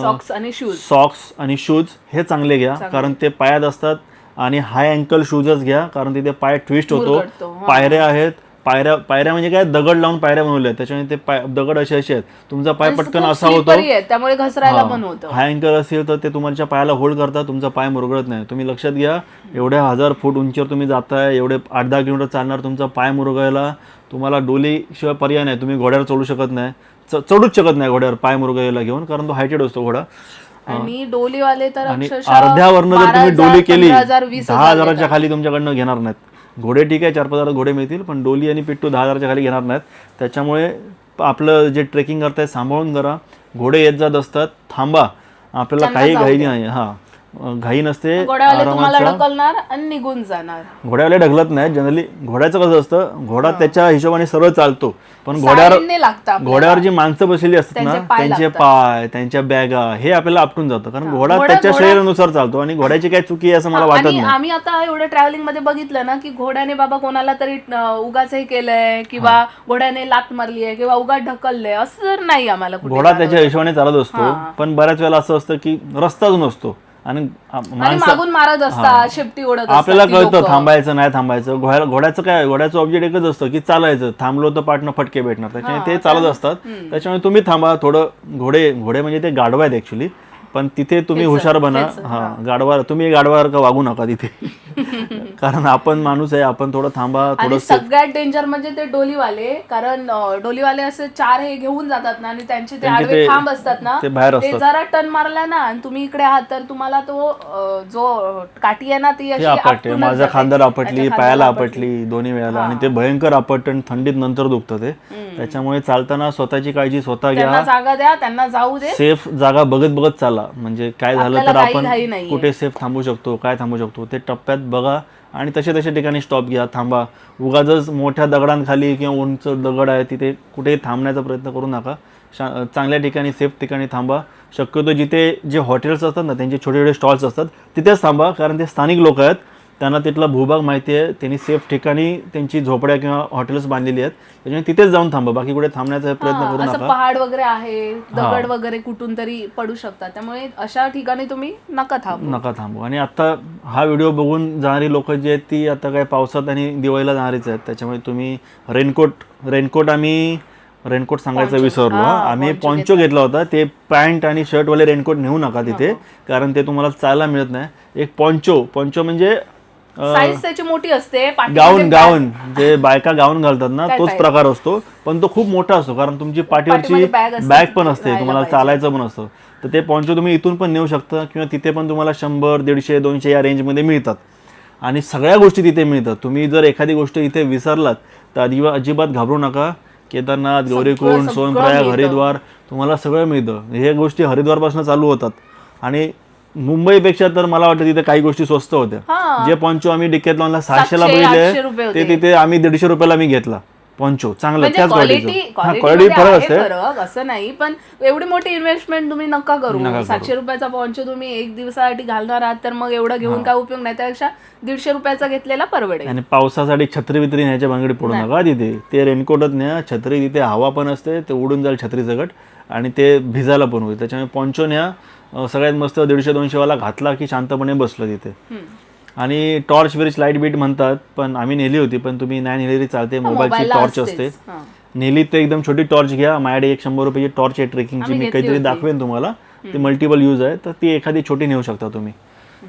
सॉक्स आणि शूज हे चांगले घ्या, कारण ते पायात असतात. आणि हाय अँकल शूजच घ्या, कारण तिथे पाय ट्विस्ट होतो. पायऱ्या आहेत, पायऱ्या म्हणजे काय, दगड लावून पायऱ्या बनवल्या, त्याच्यामुळे ते दगड असे आहेत, तुमचा पाय पटकन असा होतो, त्यामुळे घसरायला पण होतं. हाय अँकल असेल तर ते तुमच्या पायाला होल्ड करतात, तुमचा पाय मुरगळत नाही. तुम्ही लक्षात घ्या, एवढ्या 1000 फूट उंचीवर तुम्ही जाताय, एवढे 8-10 किलोमीटर चालणार, तुमचा पाय मुरगायला तुम्हाला डोलीशिवाय पर्याय नाही. तुम्ही घोड्यावर चढू शकत नाही, चढूच शकत नाही घोड्यावर पाय मुरगायला घेऊन, कारण तो हायटेड असतो घोडा. आणि डोलीवाले तर अर्ध्यावरनं जर तुम्ही डोली केली 10,000च्या खाली तुमच्याकडनं घेणार नाहीत. घोडे ठीक आहे, 4-5 हजार घोडे मिळतील, पण डोली आणि पिट्टू 10,000च्या खाली घेणार नाहीत. त्याच्यामुळे आपलं जे ट्रेकिंग करताय सांभाळून करा. घोडे येत जात असतात, थांबा, आपल्याला काही घाई नाही. घाई नसते, ढकलणार आणि निघून जाणार. घोड्यावाले ढकलत नाही. जनरली घोड्याचं कसं असतं, घोडा त्याच्या हिशोबाने सरळ चालतो, पण घोड्यावर जी माणसं बसलेली असतात ना, त्यांचे पाय, त्यांच्या बॅगा हे आपल्याला आपटून जातं, कारण घोडा त्याच्या शरीरानुसार चालतो आणि घोड्याची काय चुकी आहे असं मला वाटत नाही. आम्ही आता एवढं ट्रॅव्हलिंग मध्ये बघितलं ना की घोड्याने बाबा कोणाला तरी उगाच हे केलंय किंवा घोड्याने लात मारली आहे किंवा उगाच ढकललंय असं तर नाही. आम्हाला घोडा त्याच्या हिशोबाने चालत असतो, पण बऱ्याच वेळेला असं असतं की रस्ताच नसतो आणि मागून मारत असतात, शेपटी ओढत असतात. आपल्याला कळतं थांबायचं नाही थांबायचं. घोड्याचं काय, घोड्याचं ऑब्जेक्ट एकच असतं की चालायचं, थांबलो तर पाठनं फटके भेटणार, त्याच्यामुळे ते चालत असतात. त्याच्यामुळे तुम्ही थांबा थोडं. घोडे म्हणजे ते गाढवा आहेत ऍक्च्युली, पण तिथे तुम्ही हेच, हुशार बना. हेच, हा, गाडवार तुम्ही गाडवार का वागू नका तिथे. कारण आपण माणूस आहे, आपण थोडं थांबा, आणि थोडं सगळ्यात डेंजर म्हणजे ते डोलीवाले, कारण डोलीवाले असे 4 हे घेऊन जातात ना, आणि त्यांचे ते त्यांचे आडवे ते- खांब असतात ना, ते बाहेर ते असतात. जरा टर्न मारला ना आणि तुम्ही इकडे आहात तर तुम्हाला तो जो काठी आहे ना ती ते अशी आपटते. आपटूनच माझ्या जाते. खांद्याला आपटली, त्याच्या पायाला खांद्याला आपटली, दोन्ही वेळेला. आणि ते भयंकर आपटतं आणि थंडीत नंतर दुखतं ते. त्याच्यामुळे चालताना स्वतःची काळजी स्वतः त्यांना घ्या. जागा द्या, त्यांना जाऊ दे. सेफ जागा बघत बघत चाला. म्हणजे काय झालं आपल्याला तर काही आपण घाई नाहीये. कुठे सेफ थांबू शकतो, काय थांबू शकतो ते टप्प्यात बघा. आणि तसे तसे ठिकाणी स्टॉप घ्या, थांबा. उगाच मोठ्या दगडांखाली किंवा उंच दगड आहे तिथे कुठेही थांबण्याचा प्रयत्न करू नका. चांगल्या ठिकाणी, सेफ ठिकाणी थांबा. शक्यतो जिथे जे हॉटेल्स असतात ना, त्यांचे छोटे छोटे स्टॉल्स असतात तिथेच थांबा. कारण ते स्थानिक लोक आहेत, त्यांना तिथला भूभाग माहिती आहे. त्यांनी सेफ ठिकाणी त्यांची झोपड्या किंवा हॉटेल्स बांधलेली आहेत, त्याच्यामुळे तिथेच जाऊन थांबा. बाकी कुठे थांबण्याचा प्रयत्न करू असं नका. पहाड वगैरे आहे, दगड वगैरे कुठून तरी पडू शकतात, त्यामुळे अशा ठिकाणी तुम्ही नका थांबू. आणि आता हा व्हिडिओ बघून जाणारी लोक जी आहेत ती आता काय पावसात आणि दिवाळीला जाणारीच आहेत. त्याच्यामुळे तुम्ही रेनकोट आम्ही रेनकोट सांगायचं विसरलो. आम्ही पॉन्चो घेतला होता. ते पॅन्ट आणि शर्टवाले रेनकोट नेऊ नका तिथे, कारण ते तुम्हाला चालायला मिळत नाही. एक पॉन्चो म्हणजे साईज त्याची मोठी असते, गाऊन जे बायका गाऊन घालतात ना, तोच प्रकार असतो. पण तो खूप मोठा असतो, कारण तुमची पाठीवरची बॅग पण असते, तुम्हाला चालायचं पण असतं. तर ते पॉन्चो तुम्ही इथून पण नेऊ शकता किंवा तिथे पण तुम्हाला 100, 150, 200 या रेंजमध्ये मिळतात. आणि सगळ्या गोष्टी तिथे मिळतात. तुम्ही जर एखादी गोष्ट इथे विसरलात तर अजिबात घाबरू नका. केदारनाथ, गौरीकुंड, सोनप्रयाग, हरिद्वार तुम्हाला सगळं मिळतं. हे गोष्टी हरिद्वारपासून चालू होतात. आणि मुंबईपेक्षा तर मला वाटतं तिथे काही गोष्टी स्वस्त होत्या. जे पॉन्चो आम्ही डिकॅथलॉनला 600ला बघितले ते तिथे आम्ही 150 रुपयाला मी घेतला पॉन्चो. चांगला, त्याच क्वालिटी फरक असते. असं नाही, पण एवढी मोठी इन्व्हेस्टमेंट तुम्ही नका करू. 700 रुपयाचा पॉन्चो तुम्ही एक दिवसासाठी घालणार आहात तर मग एवढं घेऊन काय उपयोग नाही. त्यापेक्षा 150 रुपयाचा घेतलेला परवडेल. आणि पावसासाठी छत्री बित्री न्यायच्या भानगडी पडू नका तिथे. ते रेनकोटच न्या, छत्री तिथे हवा पण असते, ते उडून जाईल छत्री सकट आणि ते भिजायला पण होईल. त्याच्यामुळे पॉन्चो न्या. सगळ्यात मस्त 150-200 वाला घातला की शांतपणे बसलं तिथे. आणि टॉर्च बिर्च लाईट बीट म्हणतात, पण आम्ही नेली होती. पण तुम्ही नाही नेलेली चालते, मोबाईलची टॉर्च असते. नेली तर एकदम छोटी टॉर्च घ्या. माझ्याकडे 100 रुपयाची टॉर्च आहे ट्रेकिंगची, मी काहीतरी दाखवेन तुम्हाला. ती मल्टिपल यूज आहे, तर ती एखादी छोटी नेऊ शकता तुम्ही.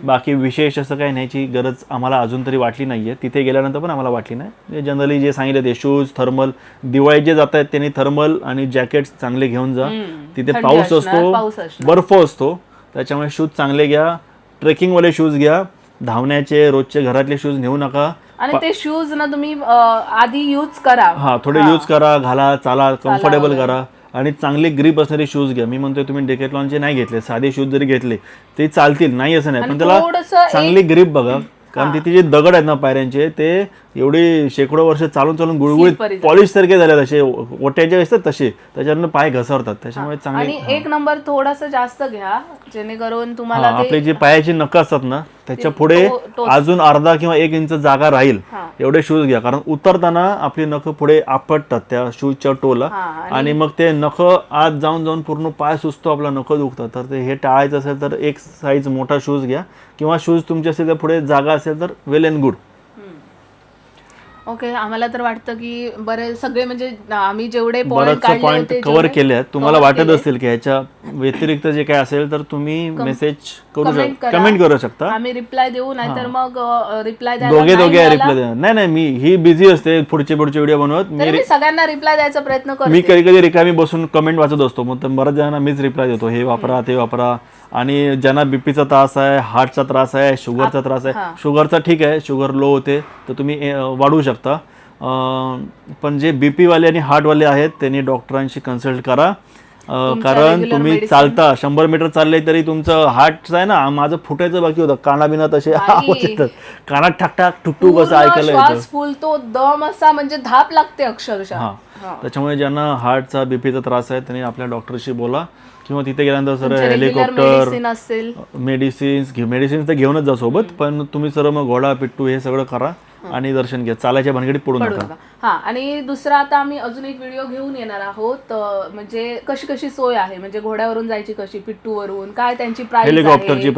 बाकी विशेष असं काही न्यायची गरज आम्हाला अजून तरी वाटली नाहीये. तिथे गेल्यानंतर पण आम्हाला वाटली नाही. जनरली जे सांगितलं ते शूज, थर्मल, दिवाळीत जे जात आहेत त्यांनी थर्मल आणि जॅकेट चांगले घेऊन जा. तिथे पाऊस असतो, बर्फ असतो, त्याच्यामुळे शूज चांगले घ्या. ट्रेकिंगवाले शूज घ्या. धावण्याचे रोजचे घरातले शूज नेऊ नका. आणि ते शूज ना तुम्ही आधी यूज करा. थोडे यूज करा, घाला, चाला, कम्फर्टेबल करा. आणि चांगले ग्रीप असणारे शूज घ्या. मी म्हणतोय तुम्ही डेकॅथलॉनचे नाही घेतले, साधे शूज जरी घेतले ते चालतील, नाही असं नाही, पण त्याला चांगली ग्रीप बघा. कारण तिथे जे दगड आहेत ना पायऱ्यांचे, ते एवढी शेकडो वर्ष चालून चालून गुळगुळीत पॉलिश सारखे झाले, तसे ओट्याचे असतात तसे, त्याच्यानं पाय घसरतात. त्याच्यामुळे चांगले. आणि एक नंबर थोडासा जास्त घ्या, जेणेकरून तुम्हाला आपले जे पायाची नखं असतात ना त्याच्या पुढे अजून अर्धा किंवा 1 इंच जागा राहील एवढे शूज घ्या. कारण उतरताना आपली नखं पुढे आपटतात त्या शूजच्या टोला, आणि मग ते नखं आत जाऊन जाऊन पूर्ण पाय सुचतो, आपला नखं दुखतात. तर ते हे टाळायचं असेल तर एक साईज मोठा शूज घ्या, किंवा शूज तुमचे असेल तर पुढे जागा असेल तर वेल अँड गुड. ओके, आम्हाला तर वाटतं की बरे सगळे म्हणजे आम्ही जेवढे पॉइंट कव्हर केले आहेत. तुम्हाला वाटत असेल की ह्याच्या व्यतिरिक्त जे काय असेल तर तुम्ही मेसेज करू शकता, कमेंट करू शकता. आम्ही रिप्लाय देऊ, नाहीतर मग रिप्लाय दोघे रिप्लाय द्या. नाही, मी ही बिझी असते पुढचे व्हिडिओ बनवत. मी सगळ्यांना रिप्लाय द्यायचा प्रयत्न करते. मी कधी कधी रिकामी बसून कमेंट वाचत असतो, मग बऱ्याच जणांना मीच रिप्लाय देतो, हे वापरा, ते वापरा. आणि ज्यांना बीपीचा त्रास आहे, हार्टचा त्रास आहे, शुगरचा त्रास आहे, शुगरचा ठीक आहे, शुगर लो होते तर तुम्ही वाढवू शकता. पण जे बीपी वाले आणि हार्टवाले आहेत त्यांनी डॉक्टरांशी कन्सल्ट करा. कारण तुम्ही चालता 100 मीटर चालले तरी तुमचं हार्ट आहे ना, माझं फुटायचं बाकी होतं, कानाबिना तसे आवाज येतात, कानात ठकठाक ठुकठुक असं ऐकायला येतं. श्वास फुलतो, दम असा म्हणजे धाप लागते अक्षरशः. त्याच्यामुळे ज्यांना हार्टचा बीपीचा त्रास आहे त्यांनी आपल्या डॉक्टरशी बोला, किंवा तिथे गेल्यानंतर सर हेलिकॉप्टर, मेडिसिन्स तर घेऊनच जा सोबत, पण तुम्ही सर मग घोडा पिट्टू हे सगळं करा आणि दर्शन घ्या. चालायच्या भानगडीत पडू नका. आणि दुसरा आता आम्ही अजून एक व्हिडिओ घेऊन येणार आहोत, म्हणजे कशी कशी सोय आहे, म्हणजे घोड्यावरून जायची कशी, पिट्टूवरून काय त्यांची प्राइस, हेलिकॉप्टरची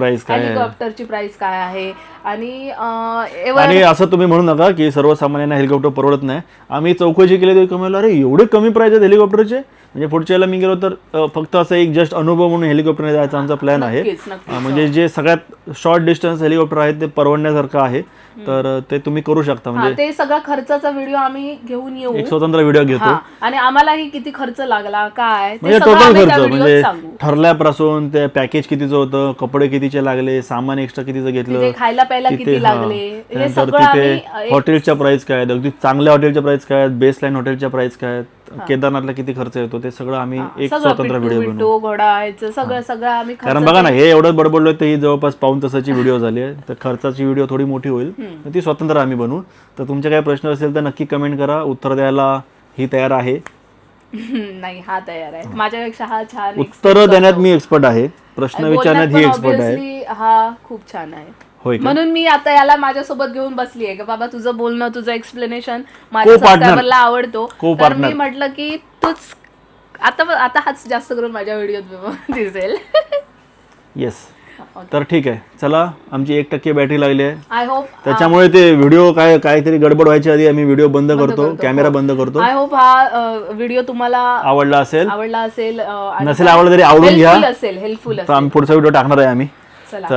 प्राइस काय आहे. आणि असं तुम्ही म्हणू नका की सर्वसामान्यांना हेलिकॉप्टर परवडत नाही. आम्ही चौकशी केली तरी कमी, अरे एवढे कमी प्राइस आहेत हेलिकॉप्टरचे, म्हणजे पुढच्या वेळेला मी गेलो तर फक्त असं एक जस्ट अनुभव म्हणून हेलिकॉप्टरने जायचा आमचा प्लॅन आहे. नक्कीच. म्हणजे जे सगळ्यात शॉर्ट डिस्टन्स हेलिकॉप्टर आहे ते परवडण्यासारखं आहे, तर ते तुम्ही करू शकता. म्हणजे ते सगळा खर्चाचा व्हिडिओ आम्ही घेऊन येऊ, एक स्वतंत्र व्हिडिओ घेतो. हा. आणि आम्हालाही किती खर्च लागला काय ते म्हणजे सगळं टोटल आम्ही त्या खर्च व्हिडिओत म्हणजे सांगू. ठरल्यापासून ते पॅकेज कितीचं होतं, कपडे कितीचे लागले, सामान एक्स्ट्रा कितीचं घेतलं, तिथे खायला प्यायला किती लागले, हे त्यानंतर सगळं आम्ही तिथे हॉटेलच्या प्राइस काय आहेत, अगदी चांगल्या हॉटेलच्या प्राइस काय आहेत, बेस लाईन हॉटेलच्या प्राइस काय आहेत, केदारनाथला किती खर्च येतो, ते सगळं आम्ही एक स्वतंत्र व्हिडिओ बनवू. पिट्टू घोडा याचं सगळं आम्ही कारण बघा ना, हे एवढं बडबडलो तर ही जवळपास पाऊण तासाची व्हिडिओ झाली आहे, तर खर्चाची व्हिडिओ थोडी मोठी होईल, तर ती स्वतंत्र आम्ही बनवू. तर तुमचे काही प्रश्न असेल तर नक्की कमेंट करा, उत्तर द्यायला ही तयार आहे. नाही, हा तयार आहे. माझ्यापेक्षा हा छान उत्तर देण्यात मी एक्सपर्ट आहे, प्रश्न विचारण्यात ही एक्सपर्ट आहे. obviously हा खूप छान आहे. होय का? म्हणून मी आता याला माझ्यासोबत घेऊन बसली आहे की बाबा तुझं बोलणं, तुझं एक्सप्लेनेशन माझ्या सबस्क्रायबरला आवडतो, तर मी म्हटलं की तूच आता हाच जास्त करून माझ्या व्हिडिओत दिसेल. येस. तर ठीक आहे, चला आमची 1% बॅटरी लागली आहे. आय होप त्याच्यामुळे ते व्हिडिओ काहीतरी गडबड व्हायची आधी आम्ही व्हिडिओ बंद करतो, कॅमेरा बंद करतो. आय होप हा व्हिडिओ तुम्हाला आवडला असेल, नसेल आवडला तरी आवडून घ्या, हेल्पफुल तर आम्ही पुढचा व्हिडिओ टाकणार आहे आम्ही. चला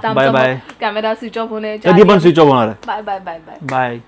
bye bye. Camera switch off होणे कधी पण स्विच ऑफ होणार आहे. Bye bye bye bye bye.